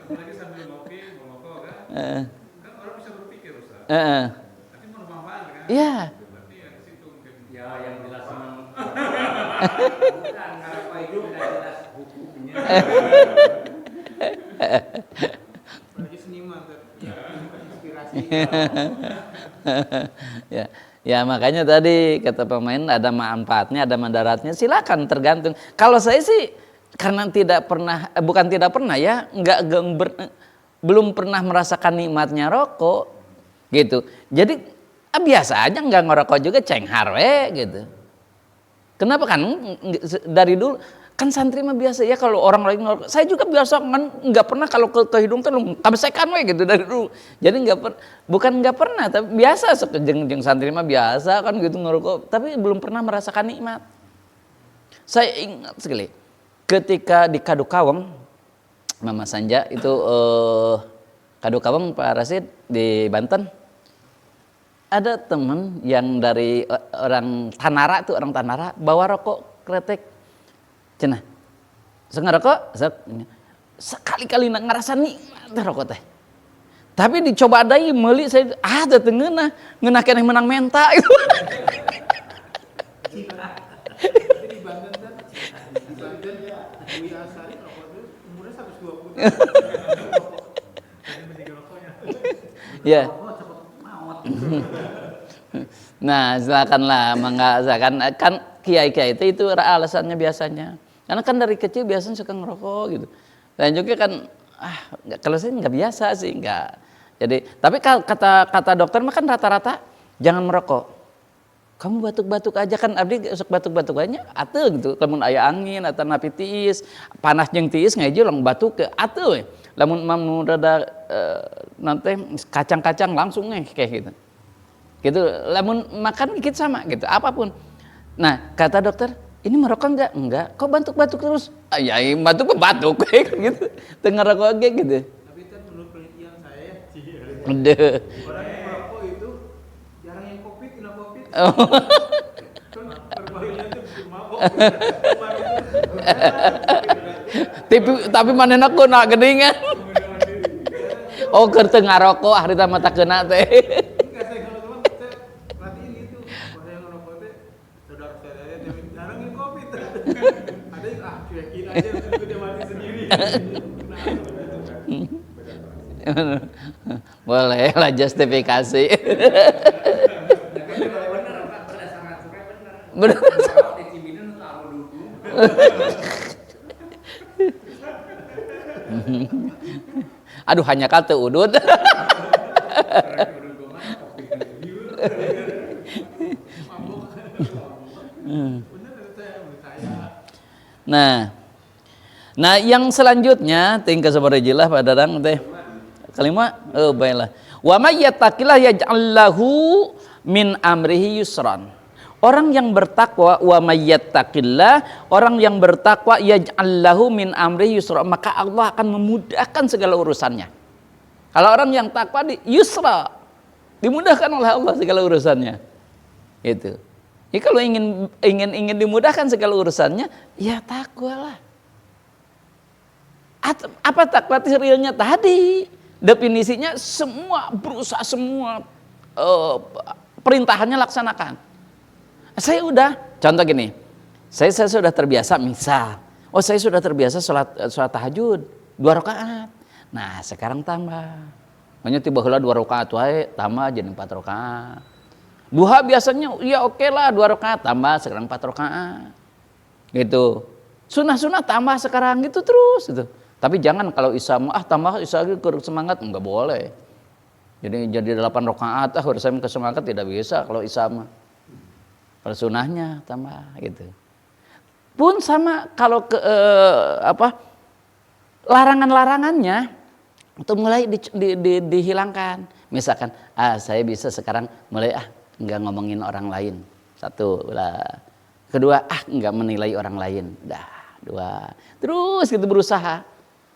Speaker 3: lagi sambil ngopi, merokok kan? Kan orang bisa berpikir Ustaz. Nanti mau manfaat kan?
Speaker 1: Iya.
Speaker 3: Berarti ya ke situ mungkin.
Speaker 6: Ya yang jelas memang bukan apa hidup tidak jelas hukumnya.
Speaker 3: Apalagi seniman tuh. Ya, inspirasi.
Speaker 1: Ya makanya tadi kata pemain ada manfaatnya, ada mandaratnya. Silakan tergantung. Kalau saya sih karena bukan tidak pernah ya, belum pernah merasakan nikmatnya rokok, gitu. Jadi biasa aja nggak ngerokok juga cenghar we gitu. Kenapa kan dari dulu kan santri mah biasa ya kalau orang lain ngerokok. Saya juga biasa kan nggak pernah kalau ke hidung tuh kabesekan we gitu dari dulu. Jadi bukan nggak pernah, tapi biasa jeng santri mah biasa kan gitu ngerokok. Tapi belum pernah merasakan nikmat. Saya ingat sekali ketika di Kadukawang, Mama Sanja itu Kadukawang Pak Rasid di Banten. ada temen yang dari orang Tanara bawa rokok kretek, cenah, ngerokok, sekali-kali ngerasa nikmat rokok teh. Tapi dicoba adai meuli saya ada tengeunah ngeunah keneh menang menta itu.
Speaker 3: Di Banten kan, Buya Asari rokok itu umurnya 120 tahun. Jadi mesti rokoknya.
Speaker 1: Ya.
Speaker 3: Oh, cepet maut.
Speaker 1: Nah, silakanlah mengatakan kan kiai-kiai itu alasannya biasanya. Karena kan dari kecil biasanya suka ngerokok gitu. Dan juga kan kalau saya nggak biasa sih, nggak. Jadi, tapi kata dokter mah kan rata-rata jangan merokok. Kamu batuk-batuk aja kan abdi sok batuk-batuk aja atuh gitu. Lamun aya angin atau napi tiis, panas jeung tiis ngaji ulang batuk ke atuh we. Lamun rada nanti kacang-kacang langsung kayak gitu. Gitu, lamun makan dikit sama gitu, apapun. Nah, kata dokter, ini merokok enggak? Enggak. Kok batuk-batuk terus? Ya, batuk gitu. Tengah rokok gitu.
Speaker 3: Tapi kan menurut penelitian saya,
Speaker 1: Udah.
Speaker 3: orang yang merokok itu jarang yang kena covid.
Speaker 1: Oh.
Speaker 3: Kan berbahayanya itu bikin mabok.
Speaker 1: Tapi manehna kuna geuningan. Oh, keur teu ngarokok harita mata kena teh.
Speaker 3: Enggak, saya kalau teman saya perhatiin gitu. Orang yang ngerokok teh saudara-saudaranya jarang yang covid. Ada yang cuekin aja itu dia mati sendiri.
Speaker 1: Boleh lah justifikasi.
Speaker 6: Tapi kalau bener Pak, berdasarkan survei bener. Kalau di Cibinong itu aku dukung.
Speaker 1: Aduh, hanya kata udut. Nah, yang selanjutnya tingkah sabarajilah Pak Dadang teh. Kalimat baiklah. Wa may yattaqillah yaj'al lahu min amrihi yusran. Orang yang bertakwa, wa may yattaqillah, orang yang bertakwa yaj'al lahu min amrihi yusra, maka Allah akan memudahkan segala urusannya. Kalau orang yang takwa yusra, dimudahkan oleh Allah segala urusannya. Itu. Jadi kalau ingin dimudahkan segala urusannya, ya takwalah. Apa takwa realnya tadi? Definisinya semua berusaha semua perintahannya laksanakan. Saya udah, contoh gini, saya sudah terbiasa misal, saya sudah terbiasa sholat tahajud 2 rakaat. Nah sekarang tambah, makanya tiba heula 2 rakaat wae, tambah jadi 4 rakaat. Duha biasanya ya oke lah 2 rakaat, tambah sekarang 4 rakaat. Gitu. Sunah-sunah tambah sekarang gitu terus gitu. Tapi jangan kalau isya tambah isya semangat, enggak boleh. Jadi 8 rakaat harus saya kesemangat tidak bisa kalau isya mah. Kalau sunahnya tambah gitu. Pun sama kalau larangan-larangannya itu mulai dihilangkan. Misalkan saya bisa sekarang mulai enggak ngomongin orang lain. 1 lah. Kedua enggak menilai orang lain. 2. Terus gitu berusaha.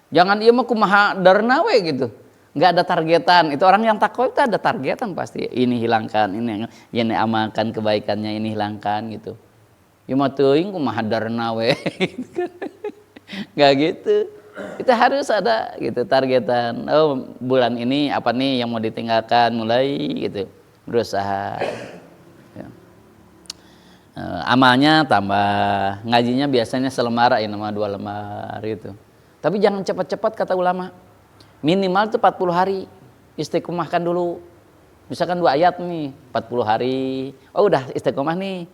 Speaker 1: Jangan mah kumaha darna we gitu. Enggak ada targetan. Itu orang yang takwa itu ada targetan pasti. Ini hilangkan, ini amalkan kebaikannya, ini hilangkan gitu. Ya mah teuing kumaha darna we. Enggak gitu. Itu harus ada gitu targetan. Oh, bulan ini apa nih yang mau ditinggalkan, mulai gitu. Berusaha. Ya. Amalnya tambah, ngajinya biasanya selembar, nama 2 lembar gitu. Tapi jangan cepat-cepat kata ulama. Minimal itu 40 hari. Istiqomahkan dulu. Misalkan 2 ayat nih, 40 hari. Oh udah istiqomah nih.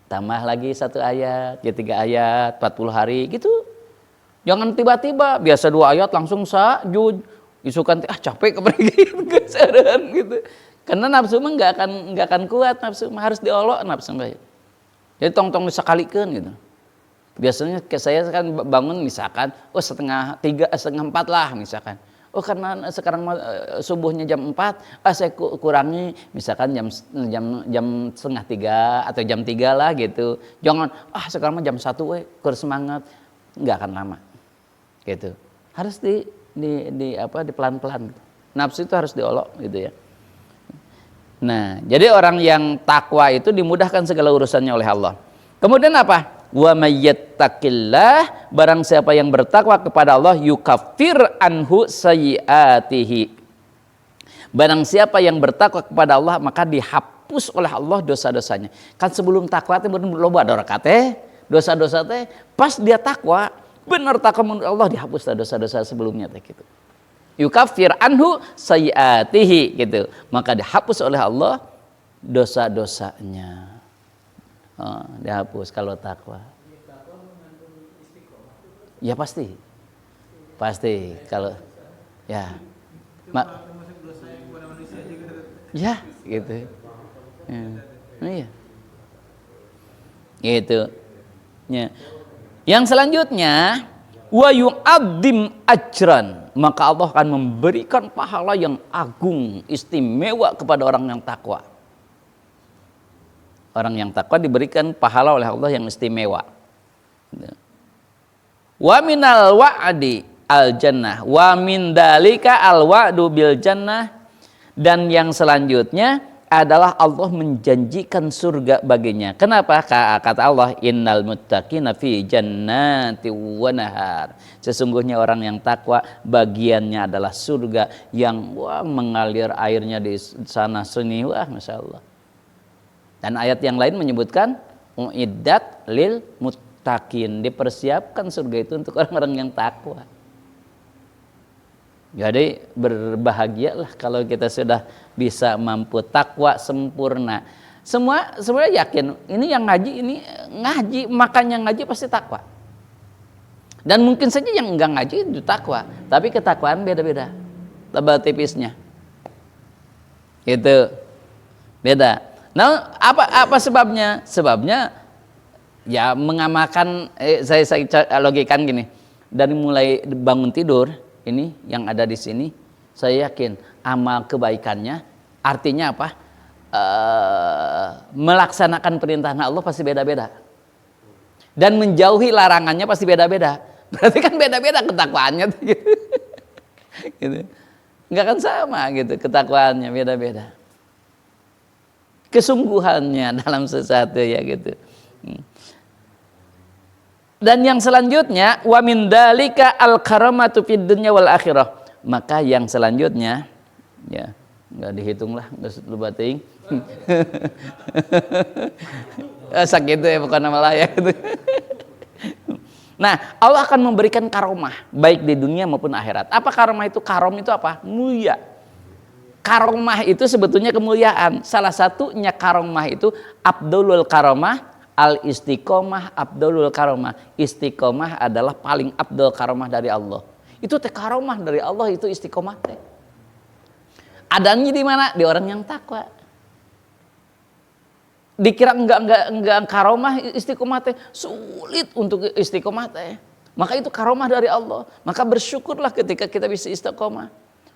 Speaker 1: Tambah lagi 1 ayat, ya 3 ayat, 40 hari gitu. Jangan tiba-tiba, biasa 2 ayat langsung sajud. Isukan capek kepergi gitu. Karena nafsu mah enggak akan kuat, nafsu mah harus diolok nafsu mah. Jadi tong-tong disakalikeun gitu. Biasanya saya kan bangun misalkan, setengah 4 lah misalkan. Karena sekarang subuhnya jam 4, saya kurangi misalkan jam setengah 3 atau jam 3 lah gitu. Jangan, sekarang mah jam 1 kur semangat. Enggak akan lama. Gitu. Harus di pelan-pelan. Nafsu itu harus diolok gitu ya. Nah, jadi orang yang takwa itu dimudahkan segala urusannya oleh Allah. Kemudian apa? Wa may yattaqillah, barang siapa yang bertakwa kepada Allah, yukaffir anhu sayyiatihi. Barang siapa yang bertakwa kepada Allah, maka dihapus oleh Allah dosa-dosanya. Kan sebelum takwa teh belum loba dosa teh, dosa-dosa teh pas dia takwa, benar takwa menurut Allah dihapus dosa-dosa sebelumnya teh gitu. Yukaffir anhu sayyiatihi gitu. Maka dihapus oleh Allah dosa-dosanya. Oh, dihapus kalau takwa. Ya pasti. Pasti kalau ya.
Speaker 3: Termasuk dosa yang kepada manusia juga.
Speaker 1: Ya, gitu. Ya. Iya. Gitu. Ya. Yang selanjutnya wa yu'addim ajran, maka Allah akan memberikan pahala yang agung, istimewa kepada orang yang takwa. Orang yang takwa diberikan pahala oleh Allah yang istimewa. Wa minal wa'di al jannah wa min dalika al wa'du bil jannah, dan yang selanjutnya adalah Allah menjanjikan surga baginya. Kenapa? Kata Allah, innal muttaqina fi jannati wa nahar. Sesungguhnya orang yang takwa bagiannya adalah surga yang mengalir airnya di sana sini. Wah, Masya Allah. Dan ayat yang lain menyebutkan uiddat lil muttaqin, dipersiapkan surga itu untuk orang-orang yang takwa. Jadi berbahagialah kalau kita sudah bisa mampu takwa sempurna. Semua yakin ini yang ngaji, makanya ngaji pasti takwa. Dan mungkin saja yang enggak ngaji itu takwa, tapi ketakwaan beda-beda, tebal tipisnya. Gitu. Beda. Nah, apa sebabnya? Sebabnya ya mengamalkan saya logikan gini. Dari mulai bangun tidur ini yang ada di sini, saya yakin amal kebaikannya artinya apa? Melaksanakan perintah Allah pasti beda-beda. Dan menjauhi larangannya pasti beda-beda. Berarti kan beda-beda ketakwaannya gitu. Gitu. Enggak akan sama gitu ketakwaannya, beda-beda. Kesungguhannya dalam sesuatu ya gitu. Dan yang selanjutnya wa min dalika al karamatu fid dunya wal akhirah. Maka yang selanjutnya ya enggak dihitung lah, geus loba teuing. Sakit ya bukan nama layak gitu. Nah, Allah akan memberikan karomah baik di dunia maupun akhirat. Apa karomah itu? Karom itu apa? Mulia. Karomah itu sebetulnya kemuliaan. Salah satunya karomah itu Abdulul Karomah, al istiqomah Abdulul Karomah. Istiqomah adalah paling abdul karomah dari Allah. Itu teh karomah dari Allah, itu istiqomah teh. Adanya di mana? Di orang yang takwa. Dikira enggak karomah istiqomah teh, sulit untuk istiqomah teh. Maka itu karomah dari Allah. Maka bersyukurlah ketika kita bisa istiqomah.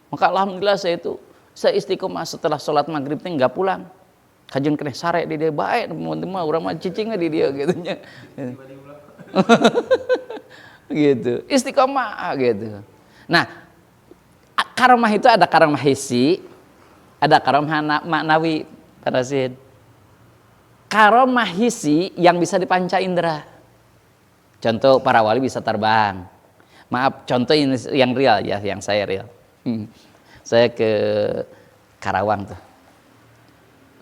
Speaker 1: Maka alhamdulillah saya istiqomah setelah sholat maghrib teh nggak pulang. Kajian kena sare di dia baik, teman-teman urang mah cicingnya di dia gitu nya. Gitu. Istiqomah gitu. Nah, karomah itu ada karomah hissi, ada karomah maknawi, para Sid. Karomah hissi yang bisa dipanca indera. Contoh para wali bisa terbang. Maaf, contoh ini yang real ya, yang saya real. Saya ke Karawang tuh,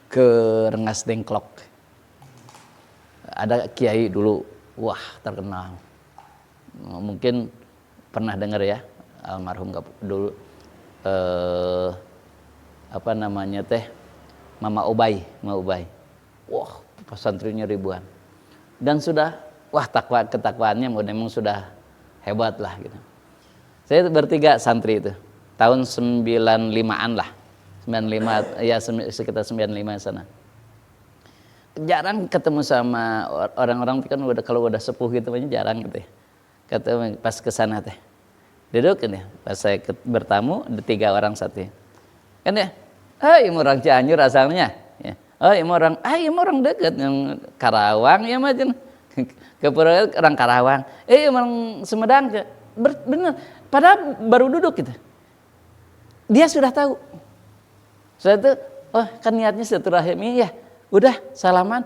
Speaker 1: ke Rengas Dengklok. Ada kiai dulu, wah terkenal. Mungkin pernah dengar ya, almarhum dulu. Apa namanya teh, Mama Ubay. Wah, pesantrinya ribuan. Dan sudah, wah ketakwaannya memang sudah hebat lah gitu. Saya bertiga santri itu. Tahun 95-an lah. 95 ya sekitar 95 sana. Jarang ketemu sama orang-orang kan kalau udah sepuh gitu jarang gitu ya. Ketemu pas ke sana teh. Duduk kan ya. Pas saya bertamu ada 3 orang satu. Kan ya. Orang Cianjur asalnya ya. Orang dekat yang Karawang ya macam. Ke orang Karawang. Orang Sumedang ke. Bener. Padahal baru duduk gitu. Dia sudah tahu. Saya itu Oh kan niatnya silaturahmi ya, udah salaman,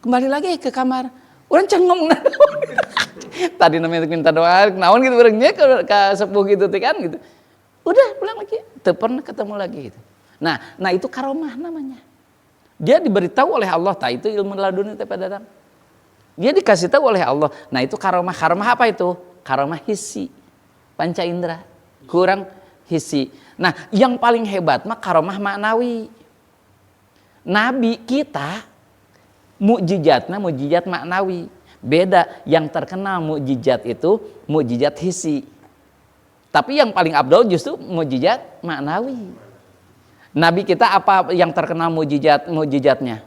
Speaker 1: kembali lagi ke kamar. Orang can ngomong tadi namanya minta doa, naon gitu orangnya ke sepuh gitu kan gitu. Udah pulang lagi, tidak pernah ketemu lagi gitu. Nah itu karomah namanya. Dia diberitahu oleh Allah, itu ilmu laduni teh pada datang. Dia dikasih tahu oleh Allah. Nah itu karomah. Karomah apa itu? Karomah hisi, panca indera. Kurang hisi. Nah yang paling hebat mah karomah maknawi. Nabi kita mukjizatnya mukjizat maknawi. Beda, yang terkenal mukjizat itu mukjizat hisi. Tapi yang paling abdul justru mukjizat maknawi. Nabi kita apa yang terkenal mukjizatnya?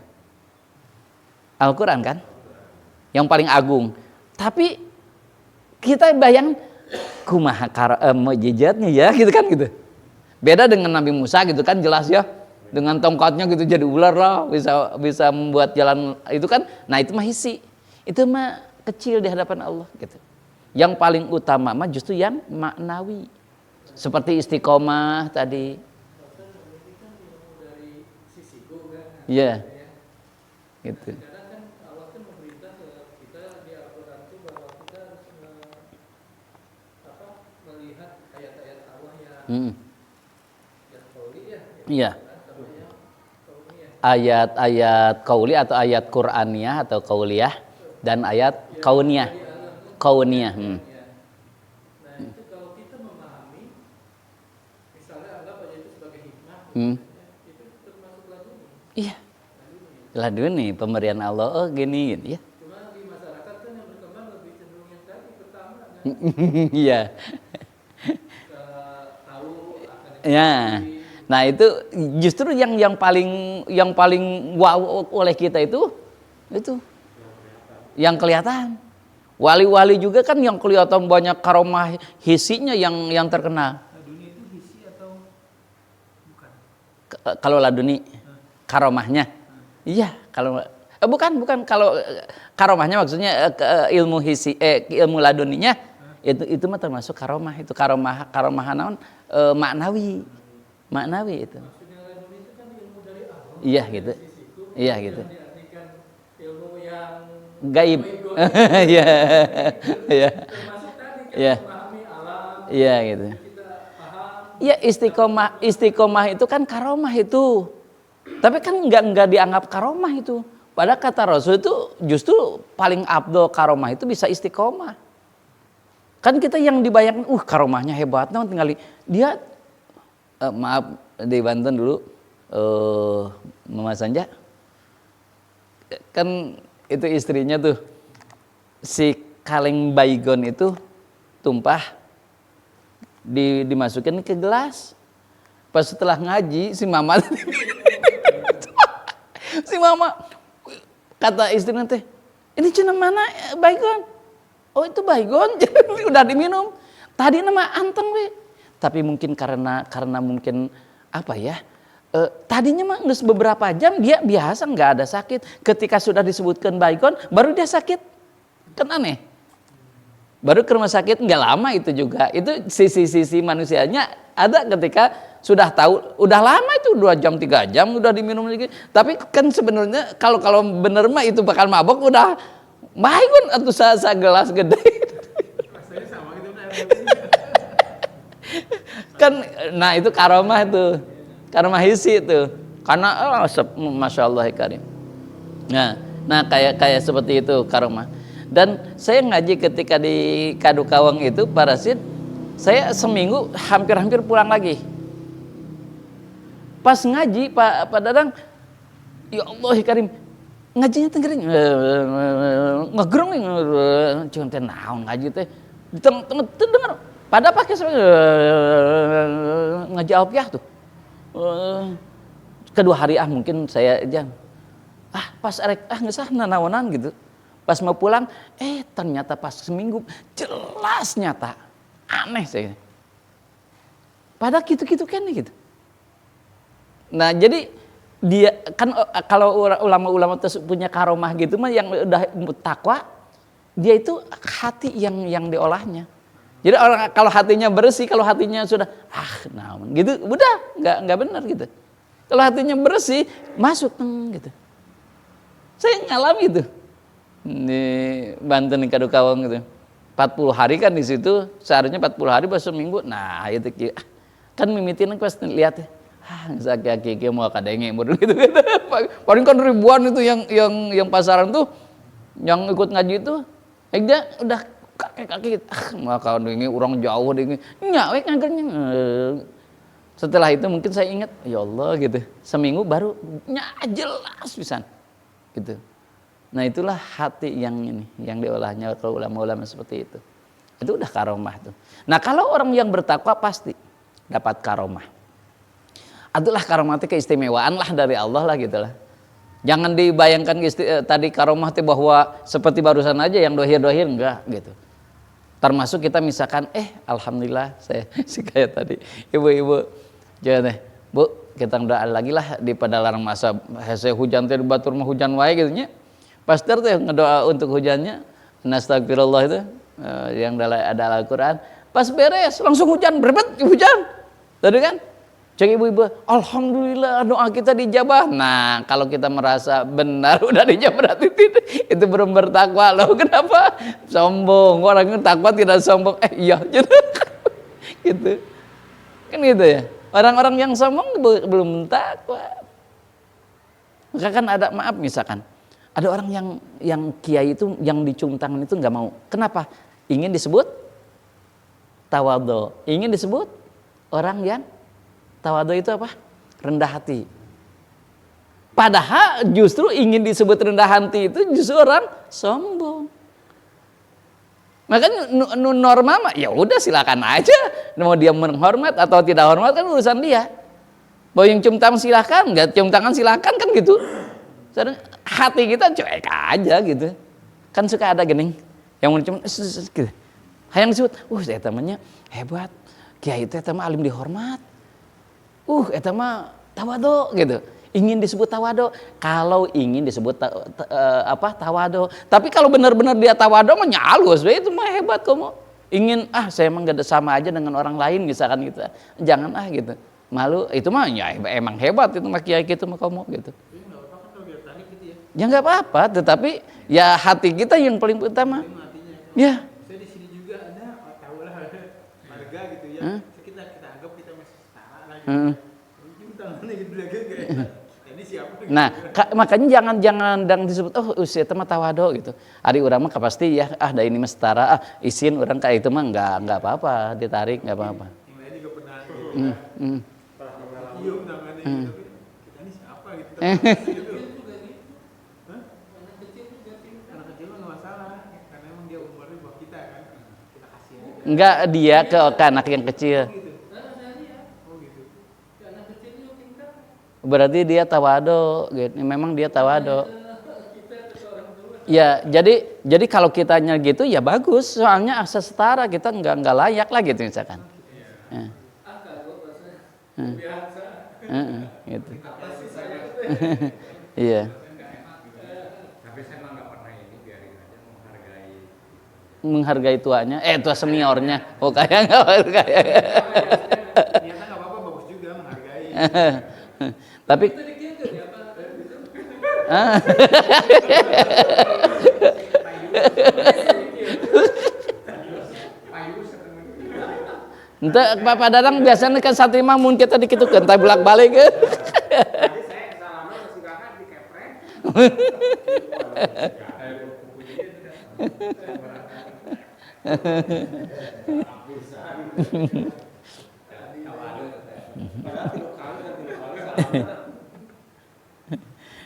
Speaker 1: Al-Quran kan? Yang paling agung. Tapi kita bayang kumaha mukjizatnya ya gitu kan gitu. Beda dengan Nabi Musa gitu kan, jelas ya. Dengan tongkatnya gitu jadi ular lah, bisa membuat jalan itu kan. Nah itu mah hisi. Itu mah kecil di hadapan Allah gitu. Yang paling utama mah justru yang maknawi. Seperti istiqomah tadi. Iya. Gitu.
Speaker 4: Kadang kan Allah kan memerintah ke kita di Al-Quran itu bahwa kita harus melihat ayat-ayat Allah yang qauli ya.
Speaker 1: Iya.
Speaker 4: Sama yang qauliyah.
Speaker 1: Ayat-ayat qauli atau ayat Qur'aniyah atau qauliyah dan ayat kauniyah. Kauniyah.
Speaker 4: Nah itu kalau kita memahami, misalnya anggap aja itu sebagai hikmah, itu termasuk laduni.
Speaker 1: Iya. Laduni pemberian Allah. Oh gini gitu ya.
Speaker 4: Cuma di masyarakat kan yang berkembang lebih cenderung yang tadi pertama kan
Speaker 1: Iya.
Speaker 4: tahu akan
Speaker 1: Ya. Nah itu justru yang paling wow oleh kita itu yang kelihatan. Wali-wali juga kan yang kelihatan banyak karomah hisinya yang terkenal.
Speaker 3: Laduni itu hisi atau bukan?
Speaker 1: Kalau laduni karomahnya, iya kalau bukan kalau karomahnya maksudnya ilmu hisi ilmu laduninya itu mah termasuk karomah. Itu karomah naon maknawi itu.
Speaker 4: maksudnya laduni itu kan ilmu dari Allah.
Speaker 1: Iya gitu. Iya gitu.
Speaker 4: Diartikan ilmu yang
Speaker 1: Gaib. Iya. Iya.
Speaker 4: termasuk tadi kan
Speaker 1: Iya.
Speaker 4: memahami alam,
Speaker 1: Iya gitu.
Speaker 4: kita paham.
Speaker 1: Iya istiqomah itu kan karomah itu. Tapi kan enggak dianggap karomah itu. Padahal kata Rasul itu justru paling abdul karomah itu bisa istiqomah. Kan kita yang dibayangkan, karomahnya hebat, nah tinggal dia maaf di Banten dulu, Mama Sanja, kan itu istrinya tuh si kaleng baygon itu tumpah dimasukin ke gelas. Pas setelah ngaji si mama kata istrinya teh, ini cina mana baygon? Oh itu baygon, udah diminum. Tadi nama anteng we. Tapi mungkin karena mungkin apa ya? Tadinya mah nges beberapa jam dia biasa nggak ada sakit. Ketika sudah disebutkan baygon, baru dia sakit. Kan aneh. Baru ke rumah sakit nggak lama itu juga. Itu sisi manusianya ada ketika sudah tahu, udah lama itu 2 jam 3 jam udah diminum lagi. Tapi kan sebenarnya kalau bener mah itu bakal mabok udah baygon atau gelas gede.
Speaker 3: Rasanya sama gitu kan.
Speaker 1: Kan nah itu karomah itu. Karomah hisi itu. Karena Masya Allah karim. Nah kayak seperti itu karomah. Dan saya ngaji ketika di Kadukawang itu Parasit, saya seminggu hampir pulang lagi. Pas ngaji Pak Dadang, ya Allah karim, ngajinya tenggering ngegerong cuma teh naon ngaji teh di tengah dengar pada pakai ngaji alfiah tuh. Kedua hari mungkin saya jangan pas arek ngesah nanaonan gitu. Pas mau pulang, ternyata pas seminggu jelas nyata aneh saya. Padahal gitu-gitu kan gitu. Nah jadi dia kan kalau ulama-ulama punya karomah gitu mah yang udah takwa, dia itu hati yang diolahnya. Jadi orang kalau hatinya bersih, kalau hatinya sudah nah gitu, udah nggak benar gitu. Kalau hatinya bersih, masuk gitu. Saya ngalami itu di Banten di Kadukawang gitu. 40 hari kan di situ, seharusnya 40 hari bahasa minggu. Nah, itu kan mimitin pas lihat ya. Sakit mau kadenge gitu. Paling kan ribuan itu yang pasaran tuh yang ikut ngaji itu. Dia udah kaki mau kadenge orang jauh denge. Nya we ngagernya. Setelah itu mungkin saya ingat, ya Allah gitu. Seminggu baru jelas pisan. Gitu. Nah, itulah hati yang diolahnya kalau ulama-ulama seperti itu. Itu udah karomah tuh. Nah, kalau orang yang bertakwa pasti dapat karomah. Itulah karomah itu keistimewaan lah dari Allah lah gitu lah. Jangan dibayangkan tadi karomah itu bahwa seperti barusan aja yang dohir-dohir enggak gitu. Termasuk kita misalkan alhamdulillah saya kayak tadi ibu-ibu jangan deh Bu kita doa lagi lah di pada larang masa hese hujan teh batur mah hujan wae gitu nya. Pastor teh ngedoa untuk hujannya, nastagfirullah itu yang ada Al-Quran. Pas beres langsung hujan, berbet hujan. Tadi kan, cek ibu-ibu, alhamdulillah doa kita dijabah. Nah kalau kita merasa benar udah dijabah berarti itu belum bertakwa loh. Kenapa? Sombong. Orang takwa tidak sombong. Iya gitu. Kan gitu ya. Orang-orang yang sombong belum takwa. Maka kan ada maaf misalkan. Ada orang yang kiai itu yang dicium tangan itu nggak mau. Kenapa? Ingin disebut tawadhu. Ingin disebut orang yang tawadhu itu apa? Rendah hati. Padahal justru ingin disebut rendah hati itu justru orang sombong. Makanya norma mah ya udah silakan aja. Mau dia menghormat atau tidak hormat kan urusan dia. Mau yang cium tangan silakan, nggak cium tangan silakan kan gitu. Hati kita cuek aja gitu. Kan suka ada gening yang mau cuma gitu. Hayang disebut, saya temannya hebat. Kiai itu eta mah alim dihormat. Eta mah tawadhu gitu. Ingin disebut tawadhu. Kalau ingin disebut tawadhu. Tapi kalau benar-benar dia tawadhu mah nyalus, itu mah hebat kamu. Ingin saya emang gak ada sama aja dengan orang lain misalkan gitu. Jangan gitu. Malu itu mah ya emang hebat itu mah kiai gitu mah kamu gitu. Ya nggak apa-apa, tetapi ya hati kita yang paling utama. Ya.
Speaker 3: Saya di sini juga ada, tahu lah marga gitu ya. Kita anggap kita masih setara lah gitu. Cium tangannya gitu lagi kayak. Ini siapa?
Speaker 1: Nah, makanya jangan disebut usia itu mah tawadhu gitu. Ari urang mah pasti ya da ini mah setara, izin urang kayak itu mah enggak apa-apa, ditarik enggak apa-apa.
Speaker 3: Yang lain juga pernah gitu. Cium tangannya gitu. Kita ini siapa gitu.
Speaker 1: Enggak dia ke anak yang kecil. Berarti dia tawadhu gitu. Memang dia tawadhu. Ya, jadi kalau kitanya gitu ya bagus, soalnya akses setara kita enggak layak lah gitu misalkan. Gitu. Iya.
Speaker 2: Tapi saya emang nggak pernah ini biarin aja
Speaker 1: menghargai tuanya, tua seniornya. Oh kayak nggak kayak.
Speaker 3: Ternyata nggak apa-apa, bagus juga menghargai.
Speaker 1: Tapi ente Bapak Dadang biasanya kan satri mamun kita dikitukeun teh bolak-balik ke.
Speaker 6: Tadi saya kesalahan masih kakak dikeprek.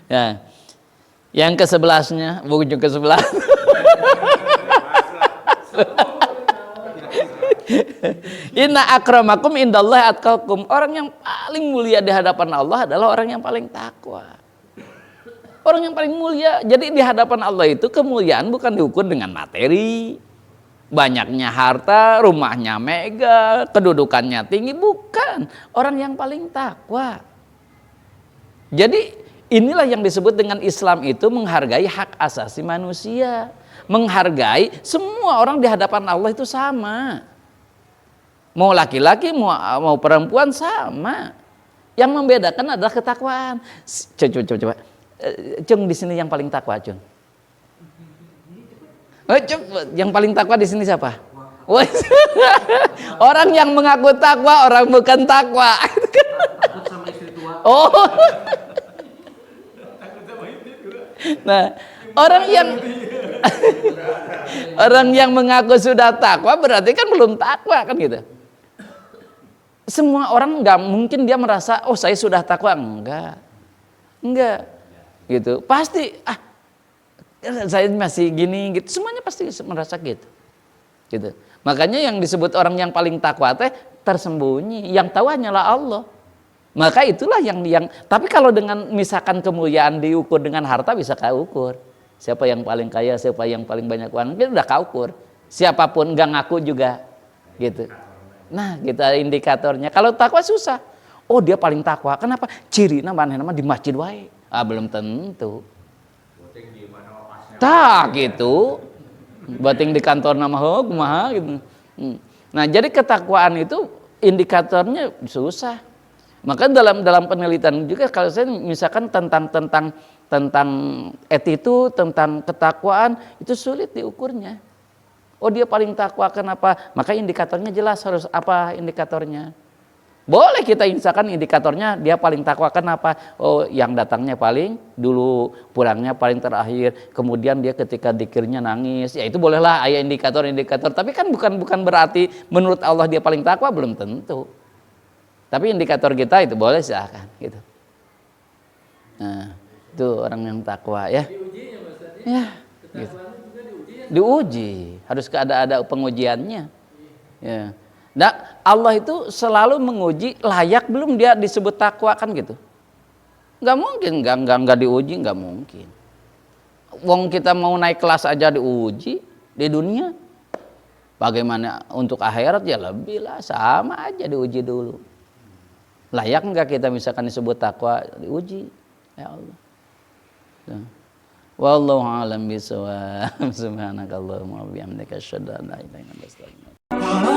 Speaker 1: Ya. Yang ke-11-nya, buku ke-11. Inna akramakum indallahi atqakum. Orang yang paling mulia di hadapan Allah adalah orang yang paling takwa. Orang yang paling mulia. Jadi di hadapan Allah itu kemuliaan bukan diukur dengan materi, banyaknya harta, rumahnya mega, kedudukannya tinggi, bukan. Orang yang paling takwa. Jadi inilah yang disebut dengan Islam itu menghargai hak asasi manusia, menghargai semua orang di hadapan Allah itu sama. Mau laki-laki, mau perempuan sama. Yang membedakan adalah ketakwaan. Coba. Cung di sini yang paling takwa, Cung. Yang paling takwa di sini siapa? Orang yang mengaku takwa, orang bukan takwa.
Speaker 3: Takut sama istri tua.
Speaker 1: Oh. Nah, orang yang mengaku sudah takwa berarti kan belum takwa kan gitu. Semua orang nggak mungkin dia merasa oh saya sudah takwa, enggak gitu. Pasti saya masih gini gitu. Semuanya pasti merasa gitu. Makanya yang disebut orang yang paling takwa teh tersembunyi, yang tahu hanyalah Allah. Maka itulah yang tapi kalau dengan misalkan kemuliaan diukur dengan harta bisa kaukur. Siapa yang paling kaya, siapa yang paling banyak uang, kita udah kaukur. Siapapun nggak ngaku juga gitu. Nah, kita indikatornya. Kalau takwa susah. Oh, dia paling takwa. Kenapa? Ciri nama di masjid wae. Belum tentu. Tak gitu. Bating di kantor nama kumaha gitu. Nah, jadi ketakwaan itu indikatornya susah. Maka dalam penelitian juga kalau saya misalkan tentang attitude, tentang ketakwaan itu sulit diukurnya. Oh dia paling takwa kenapa? Maka indikatornya jelas harus apa indikatornya. Boleh kita misalkan indikatornya dia paling takwa kenapa? Oh yang datangnya paling dulu, pulangnya paling terakhir, kemudian dia ketika dzikirnya nangis. Ya itu bolehlah ayat indikator. Tapi kan bukan berarti menurut Allah dia paling takwa, belum tentu. Tapi indikator kita itu boleh silahkan gitu. Nah, itu orang yang takwa ya.
Speaker 4: Diujinya maksudnya.
Speaker 1: Ya, gitu.
Speaker 4: Ketakwaan juga diuji ya.
Speaker 1: Diuji, harus ada pengujiannya. Ya. Nah, Allah itu selalu menguji layak belum dia disebut takwa kan gitu. Nggak mungkin, nggak diuji, nggak mungkin. Wong kita mau naik kelas aja diuji di dunia. Bagaimana untuk akhirat ya lebih lah, sama aja diuji dulu. Layak enggak kita misalkan disebut takwa, diuji ya Allah. Wallahu a'lam bishawab. Subhanakallahumma wa bihamdika asyhadu an la ilaha illa anta astaghfiruka